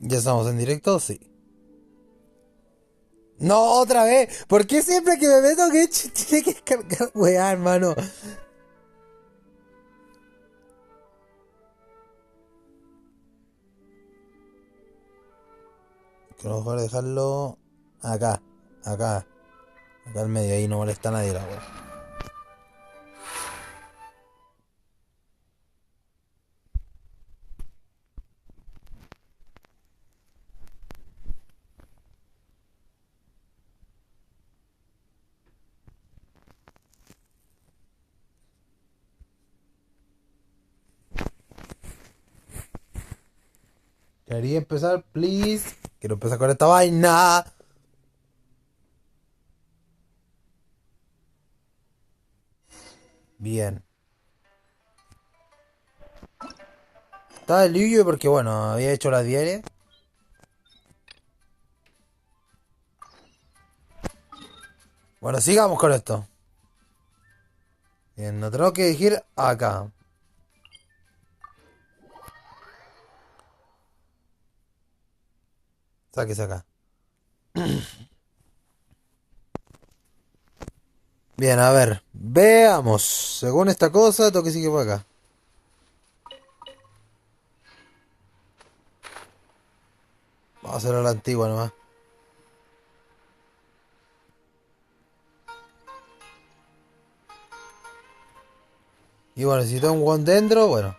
¿Ya estamos en directo? Sí. No, otra vez. ¿Por qué siempre que me meto Genshin tiene que cargar weá, hermano? Que a lo mejor dejarlo acá, acá, acá al medio, ahí no molesta a nadie la weá. Quería empezar, please. Quiero empezar con esta vaina. Bien. Estaba el Yuyu porque, bueno, había hecho las diarias. Bueno, sigamos con esto. Bien, nos tenemos que dirigir acá. Sáquese acá. Bien, a ver. Veamos. Según esta cosa, tengo que seguir por acá. Vamos a hacerlo a la antigua nomás. Y bueno, si tengo un guan dentro, bueno.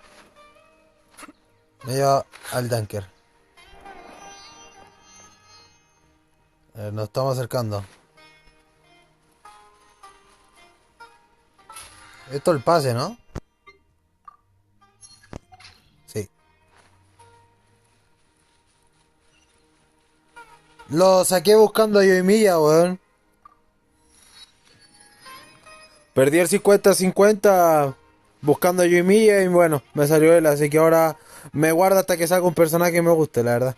Me lleva al Danker. Nos estamos acercando. Esto es el pase, ¿no? Sí. Lo saqué buscando a Yoimiya, weón. Perdí el 50-50 buscando a Yoimiya y bueno, me salió él, así que ahora me guardo hasta que salga un personaje que me guste, la verdad.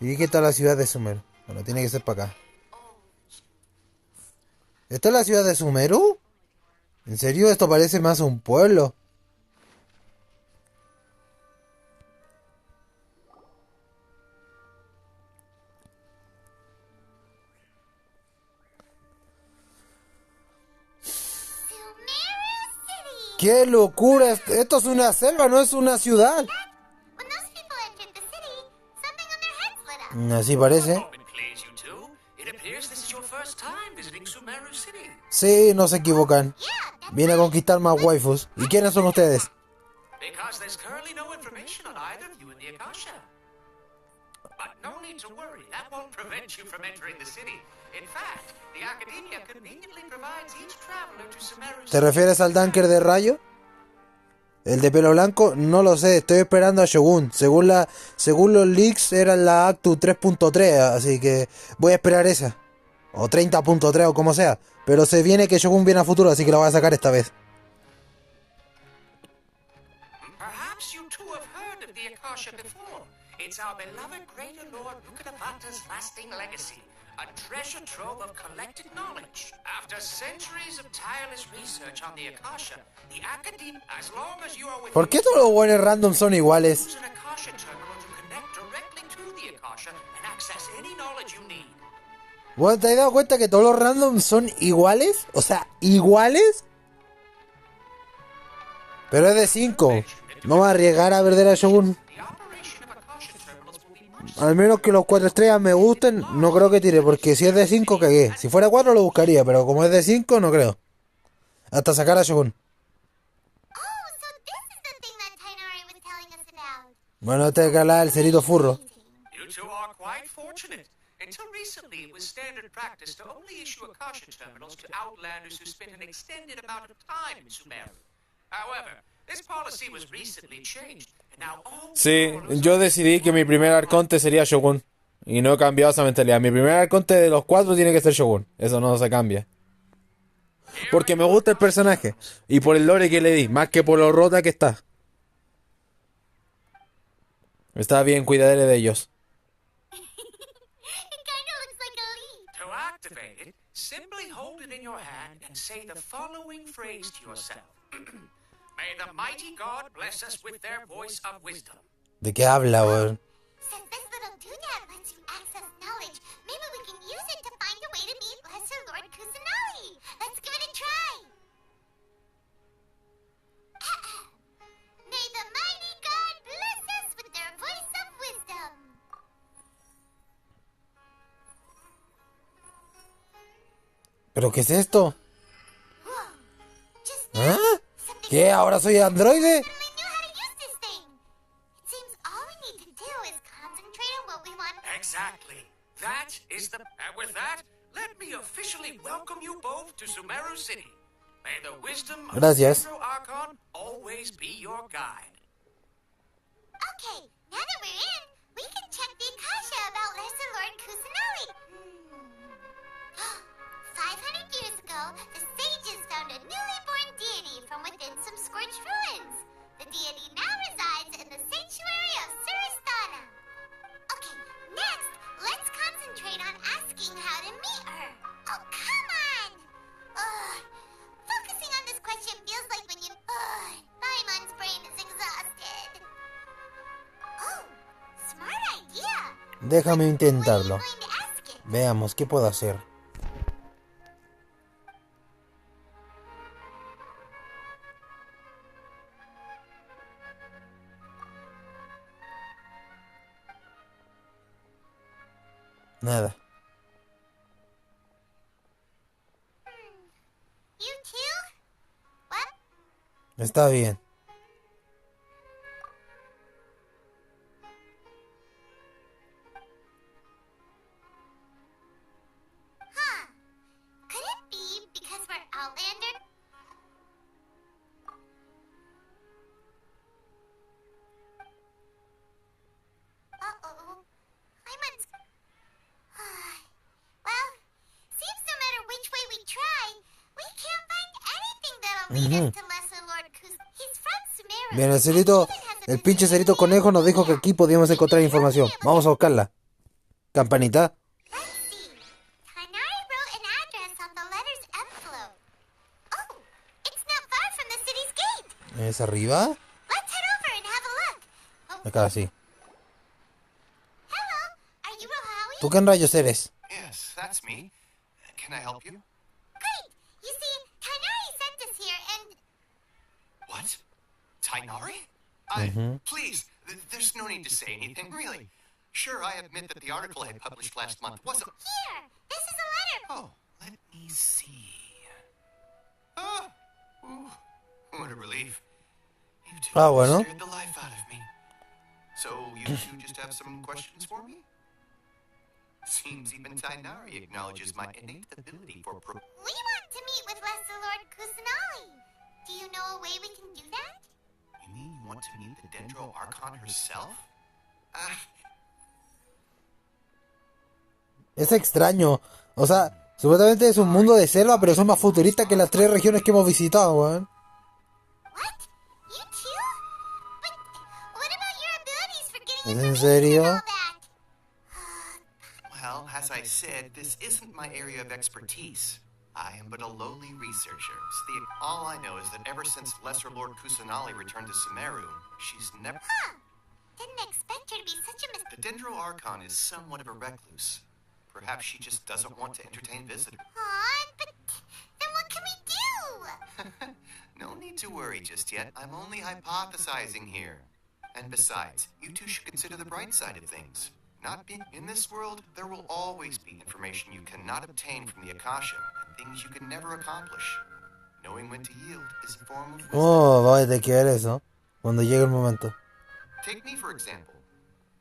¿Y qué tal la ciudad de Sumeru? Bueno, tiene que ser para acá. ¿Esta es la ciudad de Sumeru? ¿En serio? Esto parece más un pueblo. ¡Qué locura! Esto es una selva, no es una ciudad. Así parece. Sí, no se equivocan. Viene a conquistar más waifus. ¿Y quiénes son ustedes? ¿Te refieres al Danker de rayo? El de pelo blanco, no lo sé, estoy esperando a Shogun. Según los leaks era la Actu 3.3, así que voy a esperar esa. O 30.3 o como sea. Pero se viene que Shogun viene a futuro, así que la voy a sacar esta vez. A treasure trove of collected knowledge. After centuries of tireless research on the Akasha, the Academe, as long as you are within... ¿Por qué todos los buenos random son iguales? Use an Akasha terminal to connect directly to the Akasha and access any knowledge you need. Bueno, ¿te has dado cuenta que todos los random son iguales? O sea, ¿iguales? Pero es de 5. No me voy a arriesgar a perder a Shogun. Al menos que los 4 estrellas me gusten, no creo que tire, porque si es de 5 cagué. Si fuera 4 lo buscaría, pero como es de 5 no creo. Hasta sacar a Shogun. Bueno, este es que hablar del cerito furro. Until recently, it was standard practice to only issue Akasha terminals to outlanders who spent an extended amount of time in Sumeru. However, this policy was recently changed, and now all... Sí, yo decidí que mi primer arconte sería Shogun. Y no he cambiado esa mentalidad. Mi primer arconte de los 4 tiene que ser Shogun. Eso no se cambia. Porque me gusta el personaje. Y por el lore que le di, más que por lo rota que está. Está bien, cuidaré de ellos. Simply hold it in your hand and say the following phrase to yourself. May the mighty God bless us with their voice of wisdom. ¿De qué habla, weón? Since this little doodad lets you access knowledge, maybe we can use it to find a way to meet Lesser Lord Kusanagi. Let's give it a try. May the mighty God bless us with their voice of wisdom. ¿Pero qué es esto? Whoa. Just now, ¿Ah? something ¿Qué? ¿Ahora soy androide? suddenly knew how to use this thing. It seems all we need to do is concentrate on what we want. Exactly. That is the... And with that, let me officially welcome you both to Sumeru City. May the wisdom of Gracias. the Dendro Archon always be your guide. Okay, now that we're in, we can check the Akasha about Lesser Lord Kusanagi. 500 years ago, the sages found a newly born deity from within some scorched ruins. The deity now resides in the sanctuary of Suristana. Okay, next, let's concentrate on asking how to meet her. Oh, come on! Ugh. Focusing on this question feels like when you... Paimon's brain is exhausted. Oh, smart idea. Déjame What are intentarlo. you going to ask it? Veamos, ¿qué puedo hacer? Nada. You too? What? Está bien. Huh. Could it be because we're Outlander? Uh-oh. Paimon's... Well, seems no matter which way we try, we can't find anything that'll lead us to Lesser Lord Kus. He's from Sumeru. Bien, el cerito, el pinche cerito conejo nos dijo que aquí podíamos encontrar información. Vamos a buscarla. Campanita. Let's see. Tanari wrote an address on the letter's envelope. Oh, it's not far from the city's gate. ¿Es arriba? Let's head over and have a look. Oh, Acá sí. hello. Are you Rohawi? ¿Tú qué rayos eres? Yes, that's me. Can I help you? Great. You see, Tanari sent us here and... What? Tainari? Please, there's no need to say anything, really. Sure, I admit that the article I published last month wasn't... Here, this is a letter. Oh, let me see. Oh, ooh, what a relief. You two Ah, bueno. scared the life out of me. So, you two just have some questions for me? Seems even Tainari acknowledges my innate ability for We want to meet with Lesser Lord Kusanagi. Do you know a way we can do that? You mean you want to meet the Dendro Archon herself? Es extraño. O sea, supuestamente es un mundo de selva, pero son más futuristas que las 3 regiones que hemos visitado, weón. What? You too? But what about your abilities for getting ¿Es en information serio? and all that? Well, as I said, this isn't my area of expertise. I am but a lowly researcher. All I know is that ever since Lesser Lord Kusanali returned to Sumeru, she's never... Huh. Didn't expect her to be such a The Dendro Archon is somewhat of a recluse. Perhaps she just doesn't want to entertain visitors. Aw, but then what can we do? No need to worry just yet. I'm only hypothesizing here. And besides, you two should consider the bright side of things. Not being in this world, there will always be information you cannot obtain from the Akasha, and things you can never accomplish. Knowing when to yield is a form of wisdom. Oh, vamos a tener que ver eso cuando llegue el momento. Take me, for example.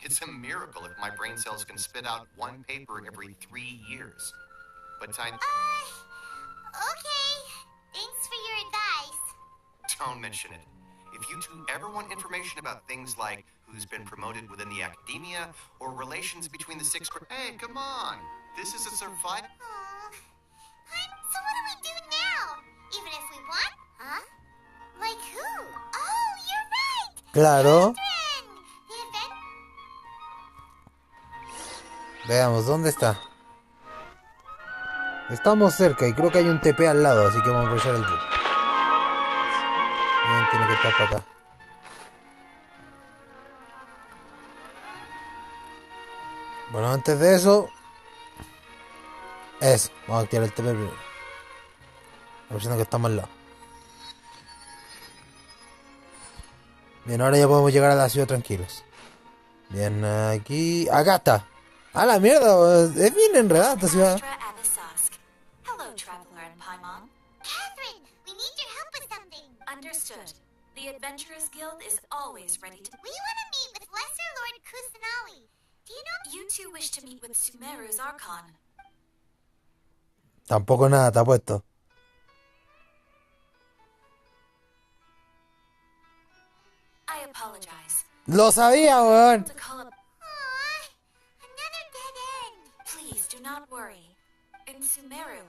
It's a miracle if my brain cells can spit out one paper every 3 years. But Okay. Thanks for your advice. don't mention it. If you two ever want information about things like who's been promoted within the academia or relations between the 6 Hey, come on! This is a survival... Aw. So what do we do now? Even if we want? Huh? Like who? Oh, you're right! Claro. Catherine! The event... Veamos, ¿dónde está? Estamos cerca y creo que hay un TP al lado, así que vamos a aprovechar el TP. Bien, tiene que estar para acá. Bueno, antes de eso... Vamos a activar el TP primero. Aprovechando que estamos al lado. Bien, ahora ya podemos llegar a la ciudad tranquilos. Bien, aquí... ¡Acá está! ¡A la mierda! Es bien enredada esta ciudad. Hello, traveler in Paimon. Catherine, we need your help with something. Understood. The Adventurers Guild is always ready to... We want to meet with Lesser Lord Kusanali. Do you know... You two wish to meet with Sumeru's Archon. Tampoco nada, te ha puesto. I apologize. ¡Lo sabía, weón! To call up... Aww, another dead end. Please do not worry. In Sumeru,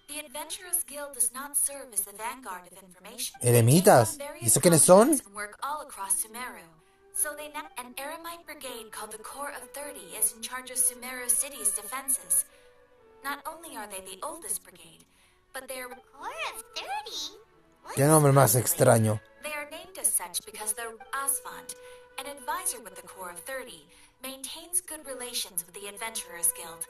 the Adventurers Guild does not serve as the vanguard of information. ¿Eremitas? ¿Y eso quiénes son? And work all across Sumeru. So they now... An Eremite brigade called the Corps of 30 is in charge of Sumeru City's defenses. Not only are they the oldest brigade, but they are... Core of 30? Qué nombre más extraño. They are named as such because their Asfand, an advisor with the Corps of 30, maintains good relations with the Adventurers Guild.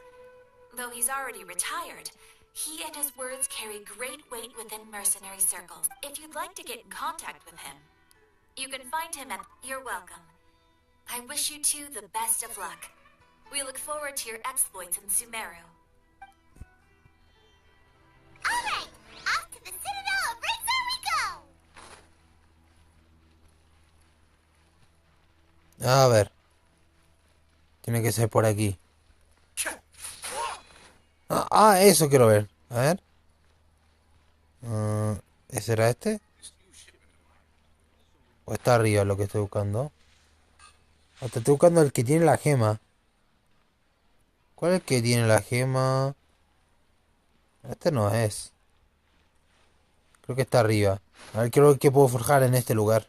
Though he's already retired, he and his words carry great weight within mercenary circles. If you'd like to get in contact with him, you can find him at... You're welcome. I wish you two the best of luck. We look forward to your exploits in Sumeru. All right, off to the Citadel of Razor we go. A ver. Tiene que ser por aquí. Eso quiero ver. A ver. ¿Ese era este? ¿O está arriba lo que estoy buscando? Estoy buscando el que tiene la gema. ¿Cuál es el que tiene la gema? Este no es. Creo que está arriba. A ver, quiero ver qué puedo forjar en este lugar.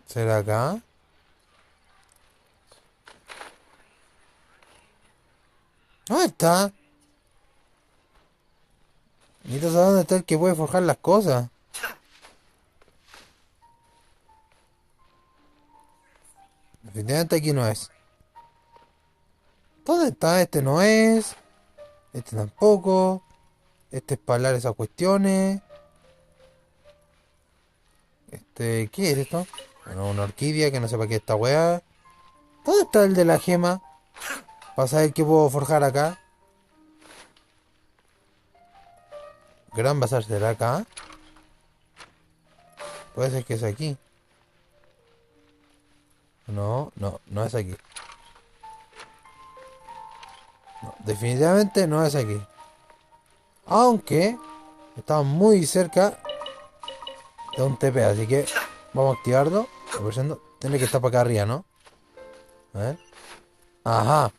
¿Será acá? ¿Dónde está? Necesito saber dónde está el que puede forjar las cosas. Definitivamente aquí no es. ¿Dónde está? Este no es. Este tampoco. Este es para hablar esas cuestiones. ¿Qué es esto? Bueno, una orquídea que no sepa qué es esta weá. ¿Dónde está el de la gema? Para saber qué puedo forjar acá. Gran bazar será acá. Puede ser que es aquí. No es aquí. No, definitivamente no es aquí. Aunque estamos muy cerca de un TP, así que vamos a activarlo. Tiene que estar para acá arriba, ¿no? A ver. Ajá.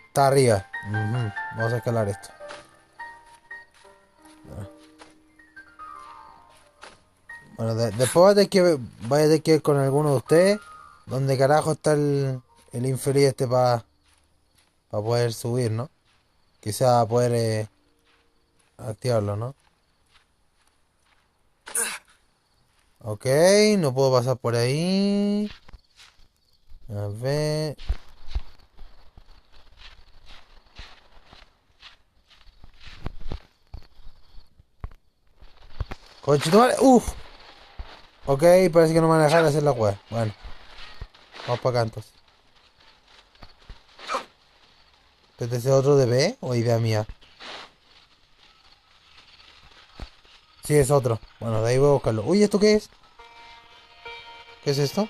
Está arriba. Vamos a escalar esto. Bueno, después vaya a tener que ir con alguno de ustedes. ¿Dónde carajo está el infeliz este para poder subir, ¿no? Quizá poder activarlo, ¿no? Ok, no puedo pasar por ahí. A ver. Conchetumare. Uff. Ok, parece que no me van a dejar hacer la web. Bueno. Vamos para acá entonces. ¿Este es otro de B o idea mía? Sí, es otro. Bueno, de ahí voy a buscarlo. Uy, ¿esto qué es? ¿Qué es esto?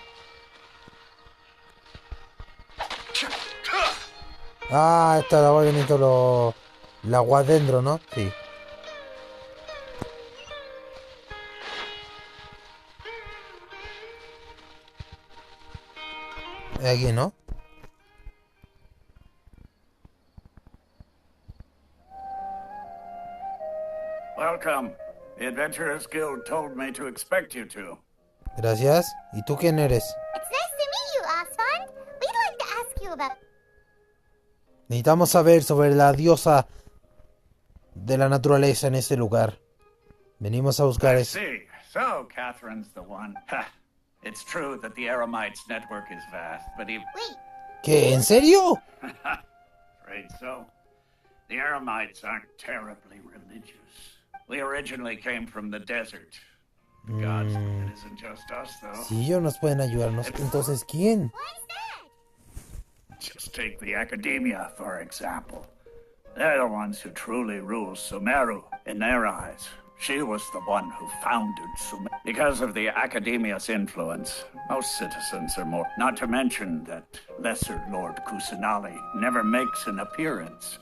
Esta la voy bonito la agua dentro, ¿no? Sí. Es aquí, ¿no? Welcome. The Adventurers Guild told me to expect you two. Gracias. ¿Y tú quién eres? It's nice to meet you, Asfand. We'd like to ask you about... Necesitamos saber sobre la diosa de la naturaleza en este lugar. Venimos a buscar I eso. see. So, Catherine's the one. Ha. It's true that the Eremites' network is vast, but even... Wait, ¿Qué? ¿En serio? Afraid so. The Eremites aren't terribly religious. We originally came from the desert. Gods, it isn't just us, though. Si ellos nos pueden ayudarnos, entonces ¿quién? what's that? Just take the academia, for example. They're the ones who truly rule Sumeru in their eyes. She was the one who founded Sumeru. Because of the academia's influence, most citizens are more... Not to mention that Lesser Lord Kusanali never makes an appearance.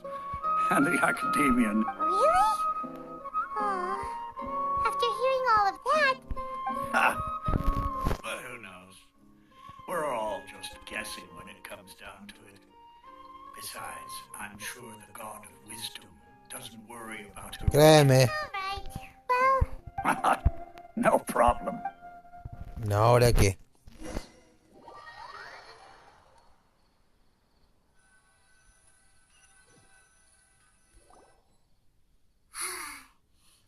And the academian... Really? Aw. After hearing all of that, But who knows? We're all just guessing when it comes down to it. Besides, I'm sure the God of Wisdom doesn't worry about who... Créeme. alright. Well, No problem. ¿Ahora qué?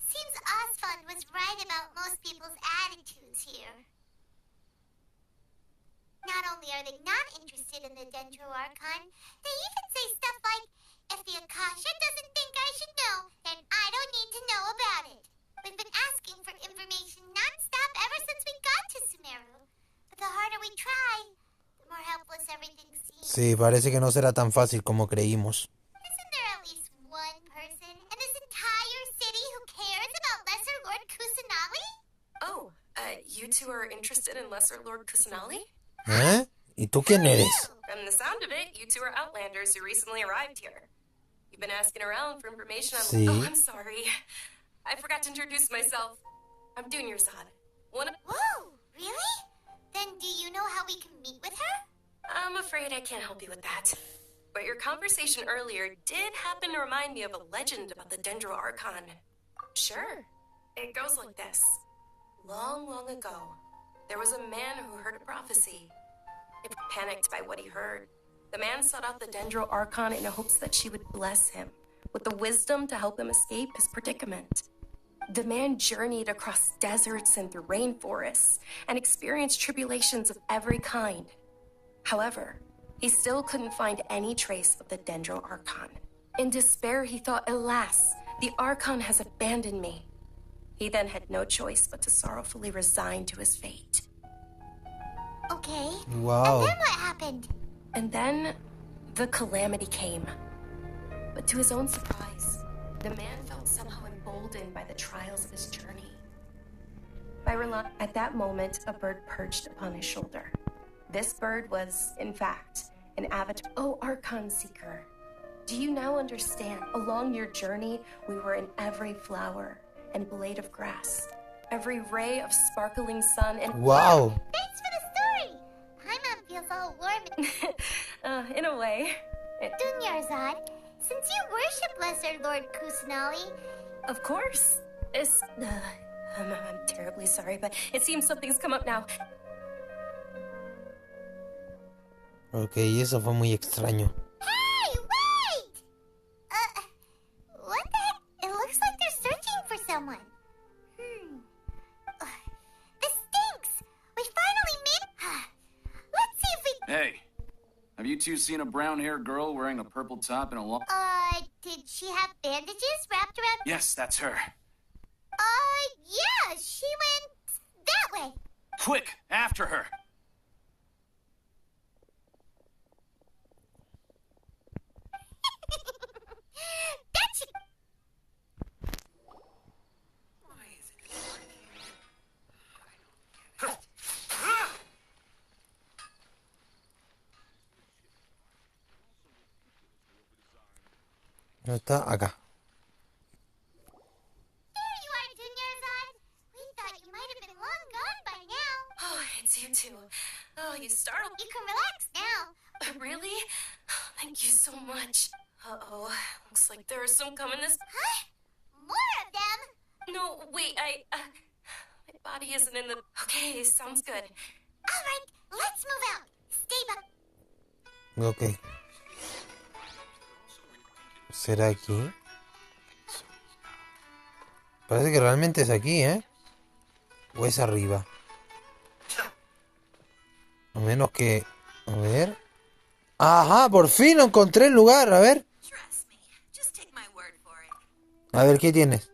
seems Asfand was right about most people's attitudes here. Not only are they not interested in the Dendro Archon, they even say stuff like, if the Akasha doesn't think I should know, then I don't need to know about it. We've been asking for information non-stop ever since we got to Sumeru. But the harder we try, the more helpless everything seems. Sí, parece que no será tan fácil como creímos. Isn't there at least one person in this entire city who cares about Lesser Lord Kusanali? Oh, you two are interested in Lesser Lord Kusanali? ¿Eh? ¿Y tú quién eres? From the sound of it, you two are Outlanders who recently arrived here. You've been asking around for information on... Sí. Oh, I'm sorry. I forgot to introduce myself. I'm Junior Zod. One of... Whoa, really? Then do you know how we can meet with her? I'm afraid I can't help you with that. But your conversation earlier did happen to remind me of a legend about the Dendro Archon. Sure. It goes like this. Long, long ago, there was a man who heard a prophecy. He panicked by what he heard. The man sought out the Dendro Archon in hopes that she would bless him with the wisdom to help him escape his predicament. The man journeyed across deserts and through rainforests and experienced tribulations of every kind. However, he still couldn't find any trace of the Dendro Archon. In despair, he thought, alas, the Archon has abandoned me. He then had no choice but to sorrowfully resign to his fate. Okay. Wow. And then what happened? And then the calamity came. But to his own surprise, the man felt somehow emboldened by the trials of his journey. At that moment, a bird perched upon his shoulder. This bird was, in fact, an avatar. Oh, Archon Seeker, do you now understand? Along your journey, we were in every flower and blade of grass, every ray of sparkling sun, and... Wow. Thanks for the story. My mom feels all warm. in a way. Dunyarzad, since you worship Lesser Lord Kusanali, Of course. I'm terribly sorry, but it seems something's come up now. Ok, eso fue muy extraño. hey, wait! What the heck? It looks like they're searching for someone. This stinks. We finally made... Let's see if we... Hey, have you two seen a brown-haired girl wearing a purple top and a long... Did she have bandages wrapped around... Yes, that's her. Yeah, she went that way. Quick, after her. That's... No está acá. There you are, Dunyarzad. We thought you might have been long gone by now. Oh, it's you two. Oh, you startled You can relax now. me. Really? Thank you so much. Uh-oh. Looks like there are some coming this... Huh? More of them? No, wait, my body isn't in the... Okay, sounds good. All right, let's move out. Stay back. Ok. ¿Será aquí? Parece que realmente es aquí, ¿eh? ¿O es arriba? A menos que... A ver... ¡Ajá! ¡Por fin lo encontré el lugar! A ver. A ver, ¿qué tienes?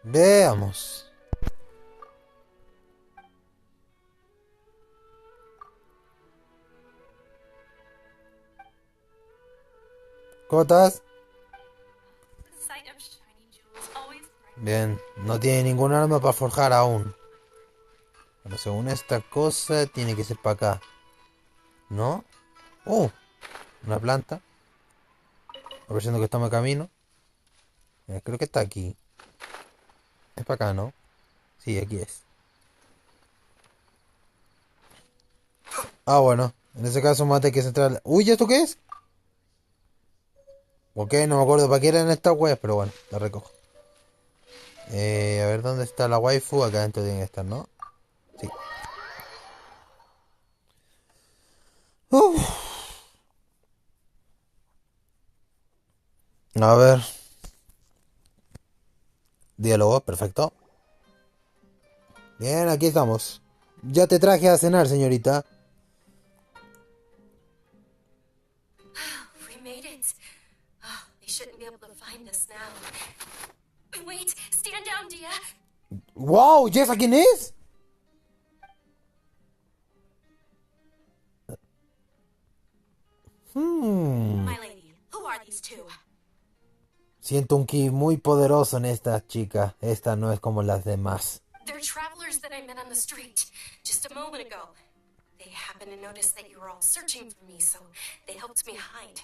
Veamos. ¿Cómo estás? Bien, no tiene ningún arma para forjar aún. Pero según esta cosa, tiene que ser para acá. ¿No? Una planta. Aprovechando que estamos de camino. Creo que está aquí. Es para acá, ¿no? Sí, aquí es. Ah, bueno. En ese caso mate que central. ¡Uy! ¿Esto qué es? Ok, no me acuerdo para qué eran estas weas, pero bueno, la recojo. A ver dónde está la waifu. Acá adentro tiene que estar, ¿no? Sí. Uf. A ver. Diálogo, perfecto. Bien, aquí estamos. Ya te traje a cenar, señorita. We made it. Oh, they shouldn't be able to find us now. Wait, stand down, Dia. ¡Wow! ¿Ya esa quién es? My lady, who are these two? Siento un ki muy poderoso en esta chica. Esta no es como las demás. They're travelers that I met on the street just a moment ago. They happened to notice that you were all searching for me, so they helped me hide.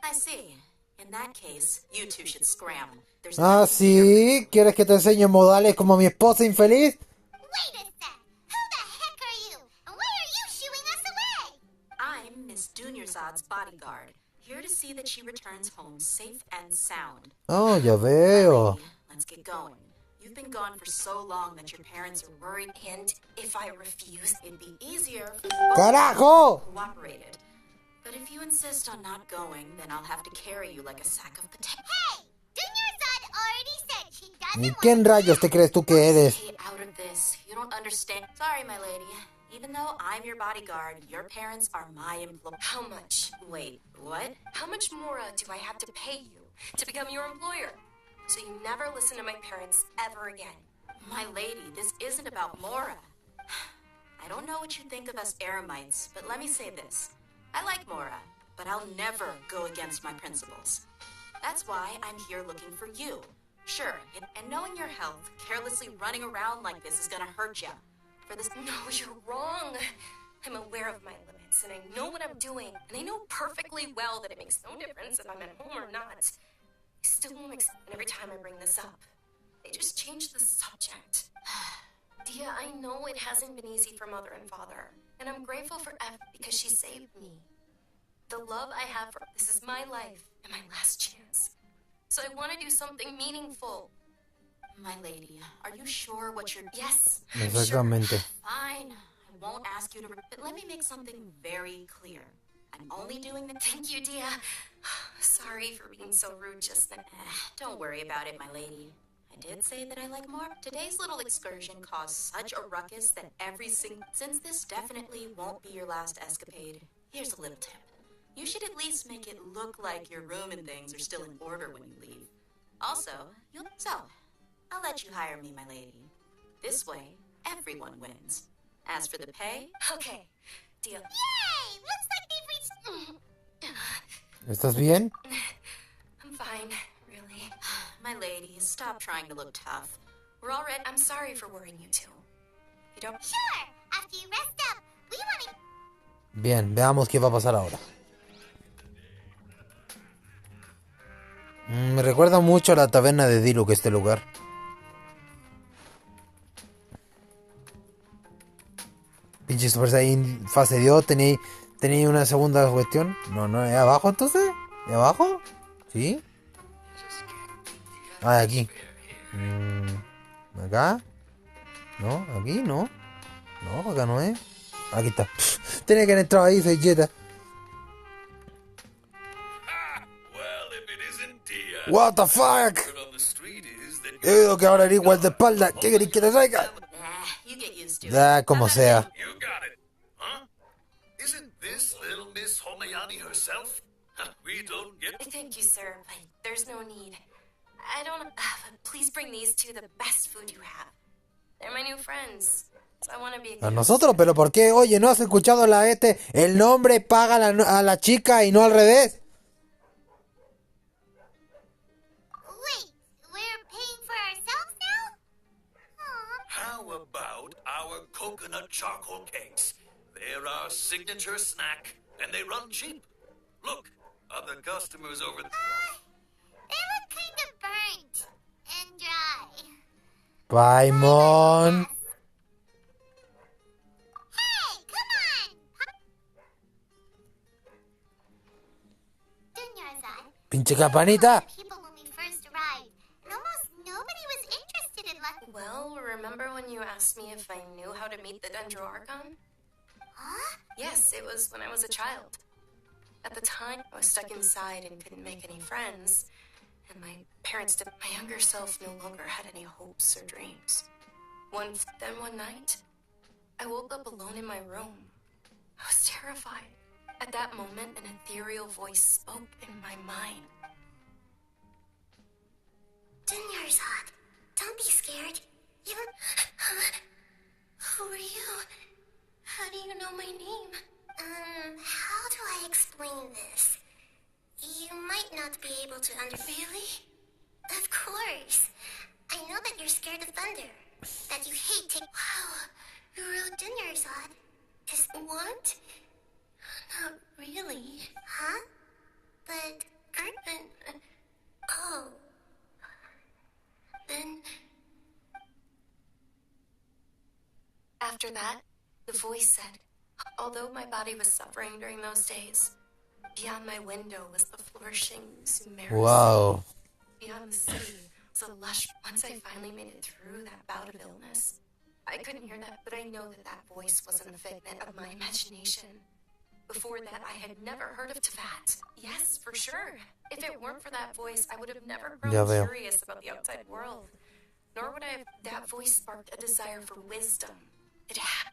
I see. In that case, you two should scram. There's Ah, sí. ¿Quieres que te enseñe modales como mi esposa infeliz? Wait a sec. Who the heck are you? And why are you shooing us away? I'm Miss Dunyarzad's bodyguard, here to see that she returns home safe and sound. Oh, ya veo. Lady, let's get going. You've been gone for so long that your parents are worried, and if I refuse, it'd be easier if you ¡Carajo! cooperated. But if you insist on not going, then I'll have to carry you like a sack of potatoes. Hey, Dunyarzad already said she doesn't ¿Y want quién rayos te crees tú que eres? Stay out of this. You don't understand. Sorry, my lady. Even though I'm your bodyguard, your parents are my employees. How much? Wait, what? How much more do I have to pay you to become your employer? So you never listen to my parents ever again. My lady, this isn't about Mora. I don't know what you think of us Eremites, but let me say this. I like Mora, but I'll never go against my principles. That's why I'm here looking for you. Sure, and knowing your health, carelessly running around like this is gonna hurt you. For this... No, you're wrong. I'm aware of my limits, and I know what I'm doing, and I know perfectly well that it makes no difference if I'm at home or not. I still won't accept, and every time I bring this up, they just change the subject. Dia, I know it hasn't been easy for Mother and Father, and I'm grateful for F because she saved me. The love I have for this is my life and my last chance. So I want to do something meaningful. My lady, are you sure what you're... Yes, Exactamente. Fine, I won't ask you to... But let me make something very clear. I'm only doing the... Thank you, Dia. Sorry for being so rude just then. Don't worry about it, my lady. I did say that I like more. Today's little excursion caused such a ruckus that every single... Since this definitely won't be your last escapade, here's a little tip. You should at least make it look like your room and things are still in order when you leave. Also, I'll let you hire me, my lady. This way, everyone wins. As for the pay... Okay, deal. Yay! Looks like they've reached... ¿Estás bien? I'm fine, really. My lady, stop trying to look tough. We're all ready. I'm sorry for worrying you too. You don't... Sure! After you rest up, we want to... Bien, veamos qué va a pasar ahora. Me recuerda mucho a la taberna de Diluc este lugar. Pinche Super Saiyan fase Dios, ¿tenía una segunda cuestión? No, ¿es abajo entonces? ¿Es abajo? ¿Sí? Ah, aquí. ¿Acá? ¿No? ¿Aquí? ¿No? No, acá no es. Aquí está. Tiene que haber entrado ahí, Selleta. What the fuck? He oído que ahora eres igual de espalda. ¿Qué querés que te traiga? You get used to it. Da, como sea. You got it. Huh? Isn't this little Miss Homayani herself? We don't get... Thank you, sir, but there's no need. I don't... please bring these two the best food you have. They're my new friends, so I want to be... A nosotros, pero ¿por qué? Oye, ¿no has escuchado el nombre paga a la chica y no al revés? Wait, we're paying for ourselves now? Aw. How about our coconut charcoal cakes? They're our signature snack, and they run cheap. Look, other customers over there. They look kind of burnt and dry. Paimon. Hey, come on! Dunyarzad. Pinche campanita. People when we first arrived, and almost nobody was interested in Well, remember when you asked me if I knew how to meet the Dendro Archon? Huh? Yes, it was when I was a child. At the time, I was stuck inside and couldn't make any friends. And my younger self no longer had any hopes or dreams. One night, I woke up alone in my room. I was terrified. At that moment, an ethereal voice spoke in my mind. Dunyarzad, don't be scared. Who are you? How do you know my name? How do I explain this? You might not be able to Really? Of course. I know that you're scared of thunder. That you hate to... Wow, You wrote Dunyarzad. what? Not really. Huh? But... Oh. Then... After that, the voice said, although my body was suffering during those days, beyond my window was the flourishing Sumeru. Wow. Beyond the city was a lush... Once I finally made it through that bout of illness, I couldn't hear that, but I know that voice wasn't a figment of my imagination. Before that, I had never heard of Teyvat. Yes, for sure. If it weren't for that voice, I would have never grown curious about the outside world. Nor would I have... That voice sparked a desire for wisdom.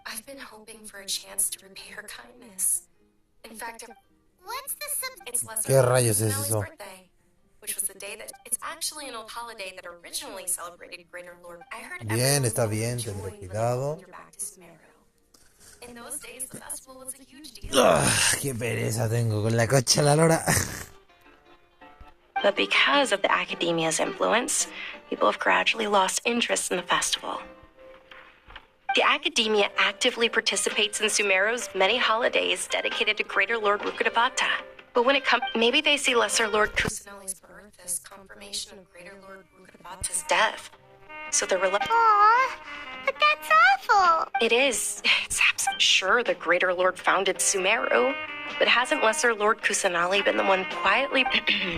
I've been hoping for a chance to repay her kindness. In fact, What's the it's Lesser ¿Qué rayos es Finale's eso? birthday, which was the day that... It's actually an old holiday that originally celebrated Greater Lord. I heard Bien, everyone está loved bien, joy tendré when they cuidado. welcomed her back to Sumeru. In those days, the festival was a huge deal. Qué pereza tengo con la cocha la lora. But because of the academia's influence, people have gradually lost interest in the festival. The academia actively participates in Sumeru's many holidays dedicated to Greater Lord Rukkhadevata. But when it comes, maybe they see Lesser Lord Kusanali's birth as confirmation of Greater Lord Rukkhadevata's death. So they're Aw, but that's awful. It is. It's absolutely sure the Greater Lord founded Sumeru. But hasn't Lesser Lord Kusanali been the one quietly...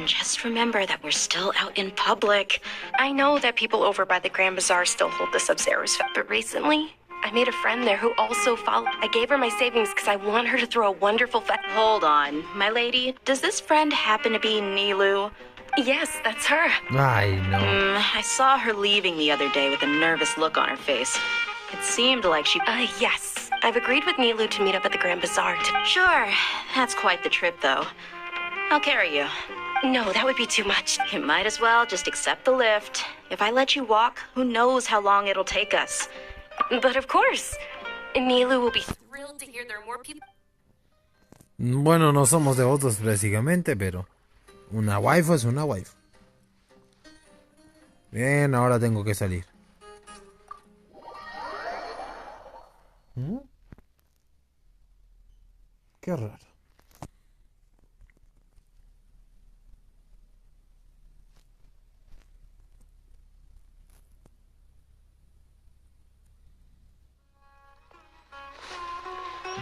Just remember that we're still out in public. I know that people over by the Grand Bazaar still hold the Sub-Zero's but recently, I made a friend there who also followed. I gave her my savings because I want her to throw a wonderful Hold on, my lady. Does this friend happen to be Nilu? Yes, that's her. Ay, no. I saw her leaving the other day with a nervous look on her face. It seemed like she... yes. I've agreed with Nilu to meet up at the Grand Bazaar. Sure. That's quite the trip, though. I'll carry you. No, that would be too much. You might as well just accept the lift. If I let you walk, who knows how long it'll take us. But of course, Nilu will be thrilled to hear there are more people. Bueno, no somos devotos prácticamente, pero una waifu es una waifu. Bien, ahora tengo que salir. Qué raro.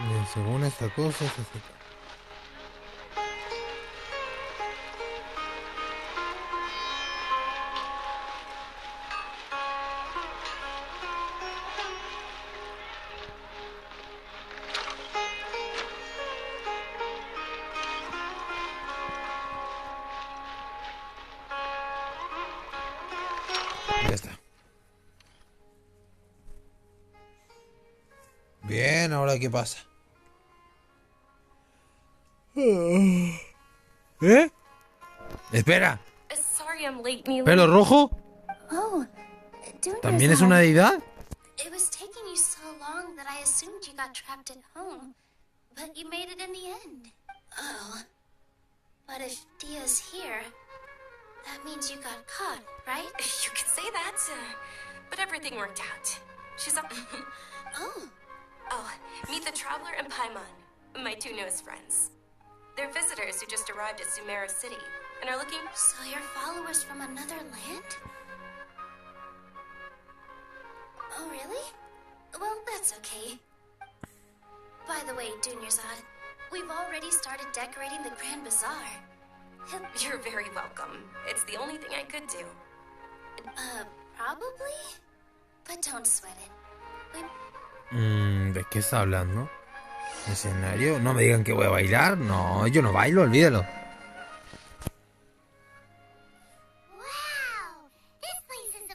Bien, según esta cosa es esta. está. Bien, ahora qué pasa. ¿Eh? Espera. Sorry I'm late, Milo. ¿Pelo rojo? Oh, ¿También es una deidad? It was taking you so long that I assumed you got trapped at home, but you made it in the end. Oh, but if Dia's here, that means you got caught, right? You can say that, but everything worked out. She's up. Oh, meet the Traveler and Paimon, my two newest friends. They're visitors who just arrived at Sumeru City and are looking. So you're followers from another land? Oh, really? Well, that's okay. By the way, Dunyarzad, we've already started decorating the Grand Bazaar. You're very welcome. It's the only thing I could do. Probably? But don't sweat it. ¿De qué está hablando? ¿Escenario? No me digan que voy a bailar. No, yo no bailo, olvídalo. Wow! This place is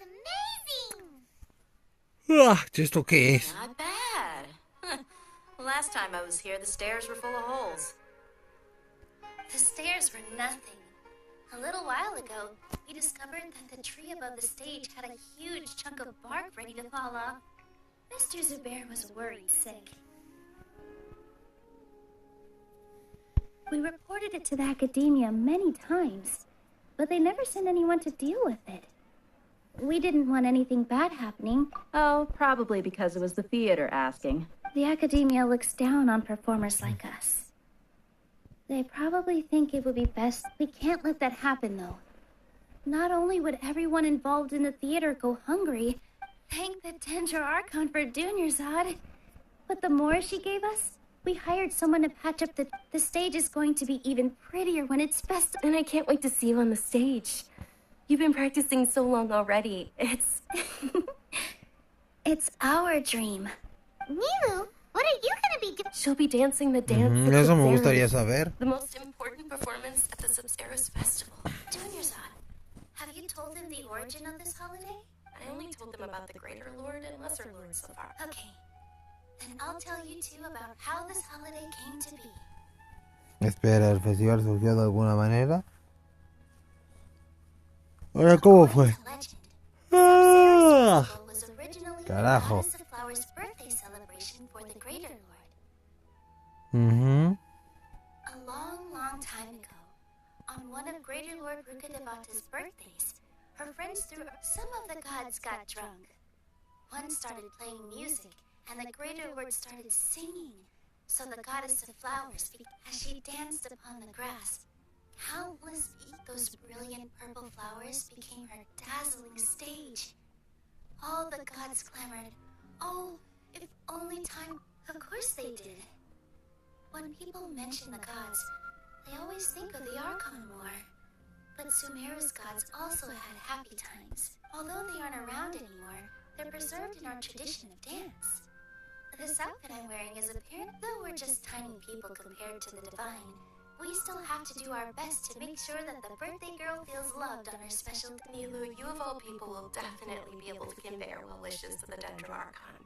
amazing! ¿Esto qué es? Not bad. Last time I was here, the stairs were full of holes. The stairs were nothing. A little while ago, we discovered that the tree above the stage had a huge chunk of bark ready to fall off. Mr. Zubair was worried sick. We reported it to the academia many times, but they never sent anyone to deal with it. We didn't want anything bad happening. Oh, probably because it was the theater asking. The academia looks down on performers like us. They probably think it would be best. We can't let that happen, though. Not only would everyone involved in the theater go hungry, thank the Dendro Archon for Dunyarzad, but the more she gave us, we hired someone to patch up the stage is going to be even prettier when it's best. And I can't wait to see you on the stage. You've been practicing so long already. It's... It's our dream. Milu, what are you gonna be doing? She'll be dancing the dance. Eso me gustaría saber. The most important performance at the Sub-Zero's festival. Dunyarzad, have you told them the origin of this holiday? I only told them about the Greater Lord and Lesser Lord so far. Okay. Then I'll tell you two about how this holiday came to be. Espera, ¿el festival surgió de alguna manera? Ahora, ¿cómo fue? ¡Ah! Carajo. A long time ago, on one of Greater Lord Rukadevata's birthdays, her friends threw. Some of the gods got drunk. One started playing music, and the Greater Lord started singing. So the goddess of flowers, as she danced upon the grass, those brilliant purple flowers became her dazzling stage. All the gods clamored, "Oh, if only time..." Of course they did. When people mention the gods, they always think of the Archon War. But Sumeru's gods also had happy times. Although they aren't around anymore, they're preserved in our tradition of dance. This outfit I'm wearing is apparent, though we're just tiny people compared to the divine. We still have to do our best to make sure that the birthday girl feels loved on her special day. Milu, you of all people will definitely be able to convey our well wishes to the Dendro Archon.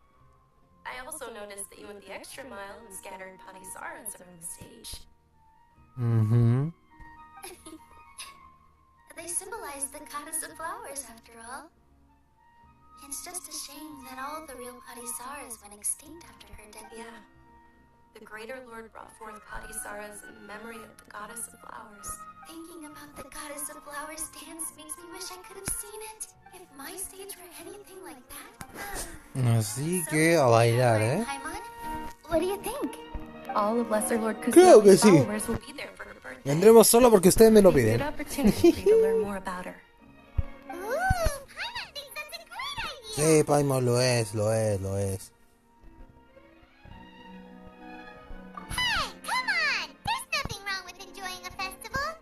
I also noticed that you went the extra mile and scattered Padisaras around the stage. They symbolize the goddess of flowers, after all. It's just a shame that all the real Padisaras went extinct after her death. Yeah. The Greater Lord brought forth Padisaras in memory of the goddess of flowers. Thinking about the goddess of flowers dance makes me wish I could have seen it. If my stage were anything like that. Así que a bailar, ¿eh? What do you think? All of Lesser Lord Creo que Kusanali's sí. followers will be there for her birthday. Vendremos solo porque ustedes me lo piden. Good opportunity for you to learn more about her. Paimon thinks that's a great idea. Sí, Paimon, lo es. Hey, come on! There's nothing wrong with enjoying a festival.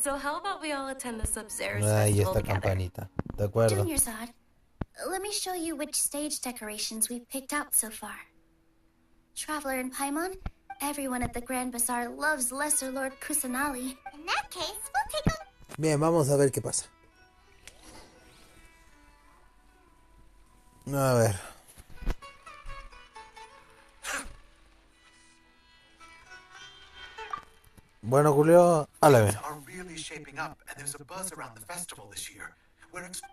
So how about we all attend the Sub-Zero's Ahí festival está together? campanita. De acuerdo. Dunyarzad, let me show you which stage decorations we've picked out so far. Traveler and Paimon, everyone at the Grand Bazaar loves Lesser Lord Kusanali. In that case, we'll take a... Bien, vamos a ver qué pasa. A ver. Bueno, Julio, háblame. Are really shaping up, and there's a buzz around the festival this year.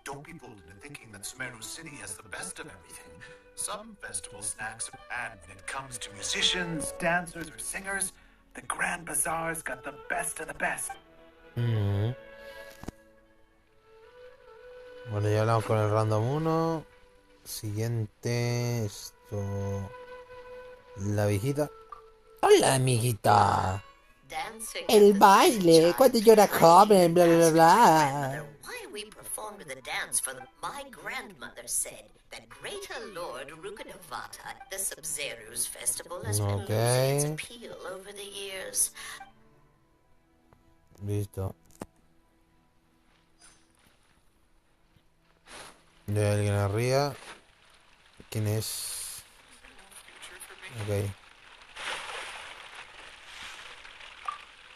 Don't be fooled into thinking that Sumeru City has the best of everything. Some festival snacks, and when it comes to musicians, dancers, or singers, the Grand Bazaar's got the best of the best. Bueno, ya hablamos con el random 1. Siguiente. Esto. La viejita. Hola, amiguita. El baile. Cuando yo era joven, bla, bla, bla. Why we performed the dance for my grandmother said that Greater Lord Rukadavata at the Sub-Zero's festival has been losing its appeal over the years. Listo. De alguien arriba. ¿Quién es? Ok.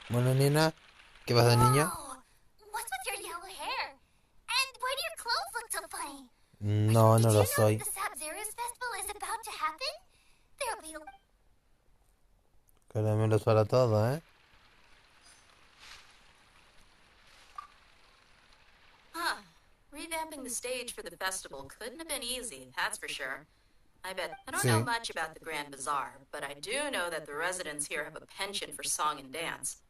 Bueno, nena. ¿Qué pasa, niña? What's with your yellow hair? And why do your clothes look so funny? No, no lo soy. The Sub-Zero's festival is about to happen? There'll be... Caramelos para todo, ¿eh? Revamping the stage for the festival couldn't have been easy, that's for sure. I don't know much about the Grand Bazaar, but I do know that the residents here have a penchant for song and dance.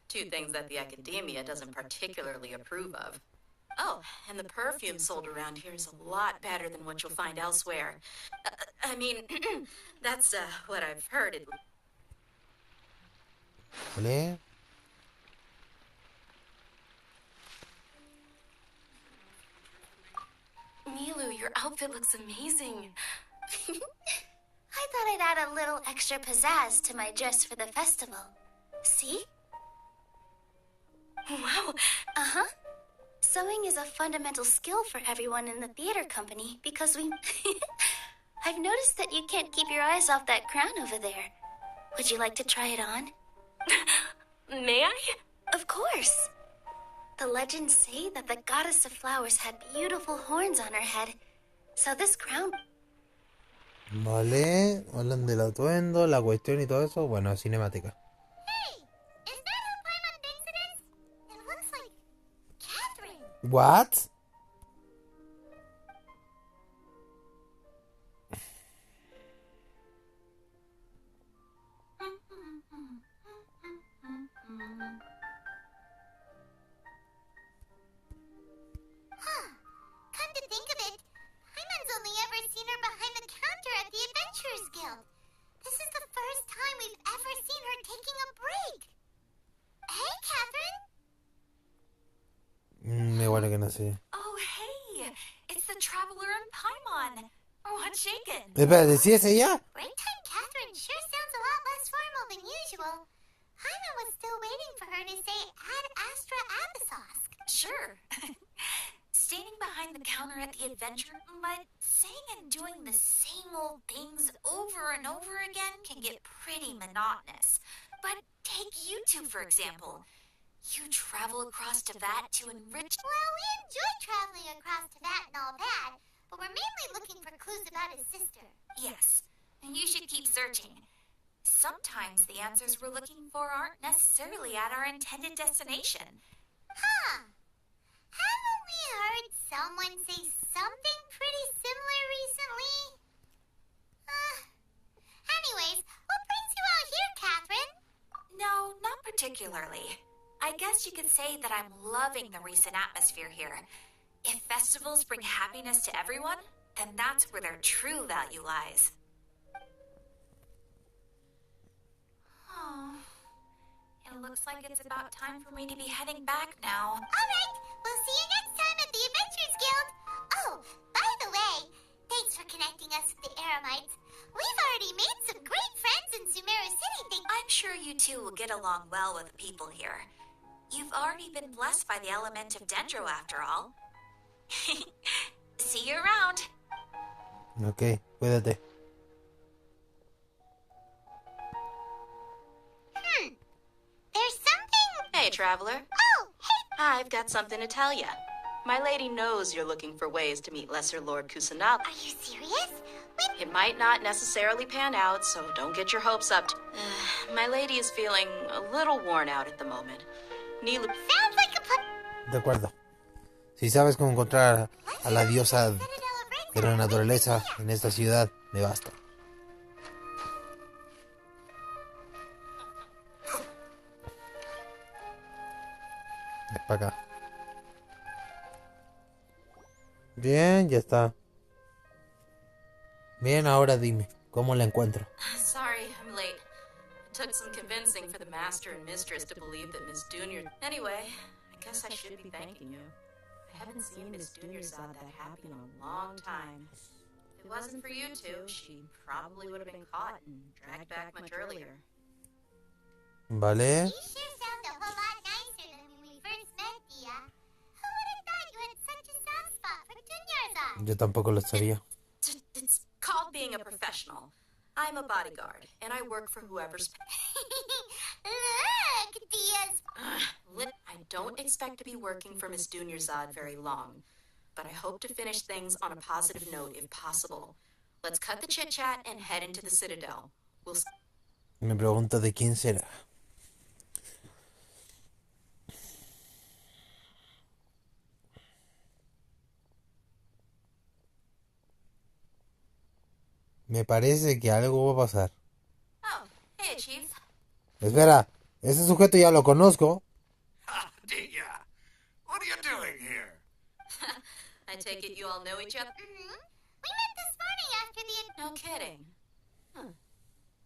Two things that the academia doesn't particularly approve of. Oh, and the perfume sold around here is a lot better than what you'll find elsewhere. I mean, that's what I've heard. ¿Vale? Milu, your outfit looks amazing. I thought I'd add a little extra pizzazz to my dress for the festival. See? Wow. Uh-huh. Sewing is a fundamental skill for everyone in the theater company because we... I've noticed that you can't keep your eyes off that crown over there. Would you like to try it on? May I? Of course. The legends say that the goddess of flowers had beautiful horns on her head. So this crown... Vale, hablan del atuendo, la cuestión y todo eso. Bueno, cinemática. Hey, is that who Paimon thinks it is? It looks like Catherine. What? Come to think of it, Paimon's only ever seen her behind the counter at the Adventurers Guild. This is the first time we've ever seen her taking a break. Hey, Catherine. Igual que no sé. Oh, hey! It's the Traveler and Paimon. What's shaking? Espérate, ¿sí es ella? Break time Catherine sure sounds a lot less formal than usual. Paimon was still waiting for her to say Ad Astra Abyssosque. Sure. Standing behind the counter at the adventure, but saying and doing the same old things over and over again can get pretty monotonous. But take you two, for example. You travel across Teyvat to enrich... Well, we enjoy traveling across Teyvat and all that, but we're mainly looking for clues about his sister. Yes, and you should keep searching. Sometimes the answers we're looking for aren't necessarily at our intended destination. Huh. Haven't we heard someone say something pretty similar recently? Anyways, what brings you out here, Catherine? No, not particularly. I guess you could say that I'm loving the recent atmosphere here. If festivals bring happiness to everyone, then that's where their true value lies. Oh, it looks like it's about time for me to be heading back now. All right, we'll see you next time at the Adventurers Guild. Oh, by the way, thanks for connecting us with the Eremites. We've already made some great friends in Sumeru City. I'm sure you two will get along well with the people here. You've already been blessed by the element of Dendro, after all. See you around. Ok, cuídate. There's something... Hey, Traveler. Oh, hey... I've got something to tell you. My lady knows you're looking for ways to meet Lesser Lord Kusanagi. Are you serious? It might not necessarily pan out, so don't get your hopes up. My lady is feeling a little worn out at the moment. Sounds like a plan. De acuerdo. Si sabes cómo encontrar a la diosa de la naturaleza en esta ciudad, me basta. Es para acá. Bien, ya está. Bien, ahora dime, ¿cómo la encuentro? Sorry, I'm late. It took some convincing for the master and mistress to believe that Miss Junior... Anyway, I guess I should be thanking you. I haven't seen Miss Dunyarzad that happy in a long time. If it wasn't for you two, she probably would have been caught and dragged back much earlier. Vale. You sure sound a whole lot nicer than when we first met, Dia. Who would have thought you had such a soft spot for Dunyarzad? Yo tampoco lo sabía. It's called being a professional. I'm a bodyguard, and I work for whoever's... Look, Dia's... I don't expect to be working for Miss Dunyarzad very long, but I hope to finish things on a positive note if possible. Let's cut the chit-chat and head into the Citadel. We'll... Me pregunto de quién será. Me parece que algo va a pasar. Oh, hey, Chief. Espera, ese sujeto ya lo conozco. Dia, what are you doing here? I take it you all know each other? Mm-hmm. We met this morning after the... No kidding. Huh.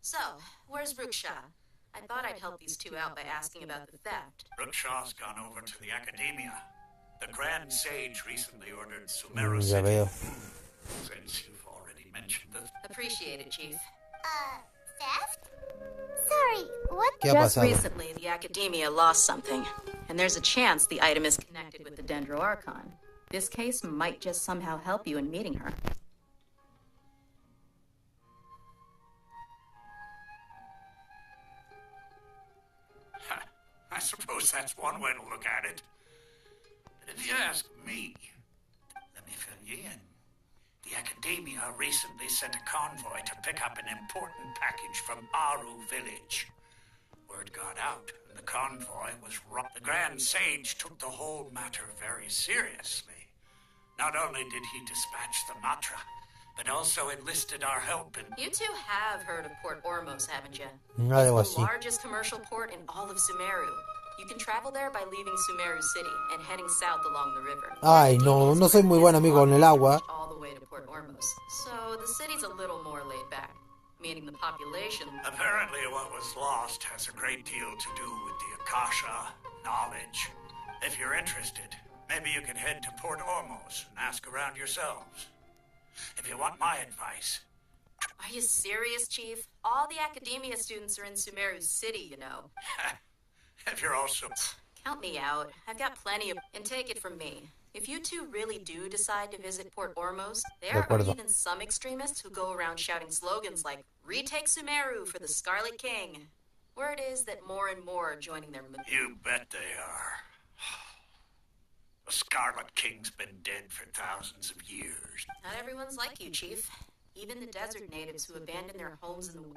So, where's Ruksha? I thought I'd help these two out by asking about the theft. Rukshaw's gone over to the Academia. The Grand Sage recently ordered Sumeru Ya veo. Since you've already mentioned it. Appreciate it, Chief. Theft? Sorry, what? ¿Qué ha Just pasado? recently, the Academia lost something, and there's a chance the item is connected with the Dendro Archon. This case might just somehow help you in meeting her. I suppose that's one way to look at it. But if you ask me, let me fill you in. The Academia recently sent a convoy to pick up an important package from Aru village. Word got out, and the convoy was robbed. The Grand Sage took the whole matter very seriously. Not only did he dispatch the Matra, but also enlisted our help in... You two have heard of Port Ormos, haven't you? Algo It's the así. largest commercial port in all of Sumeru. You can travel there by leaving Sumeru City and heading south along the river. Ay, no soy muy buen amigo con el agua. All the way to Port Ormos. So the city's a little more laid back, meaning the population... Apparently what was lost has a great deal to do with the Akasha, knowledge. If you're interested, maybe you can head to Port Ormos and ask around yourselves. If you want my advice... Are you serious, Chief? All the Academia students are in Sumeru City, you know. If you're also... Count me out. I've got plenty of... And take it from me. If you two really do decide to visit Port Ormos, there are even some extremists who go around shouting slogans like, "Retake Sumeru for the Scarlet King." Word is that more and more are joining their... You bet they are. The Scarlet King's been dead for thousands of years. Not everyone's like you, Chief. Even the desert natives who abandoned their homes in the...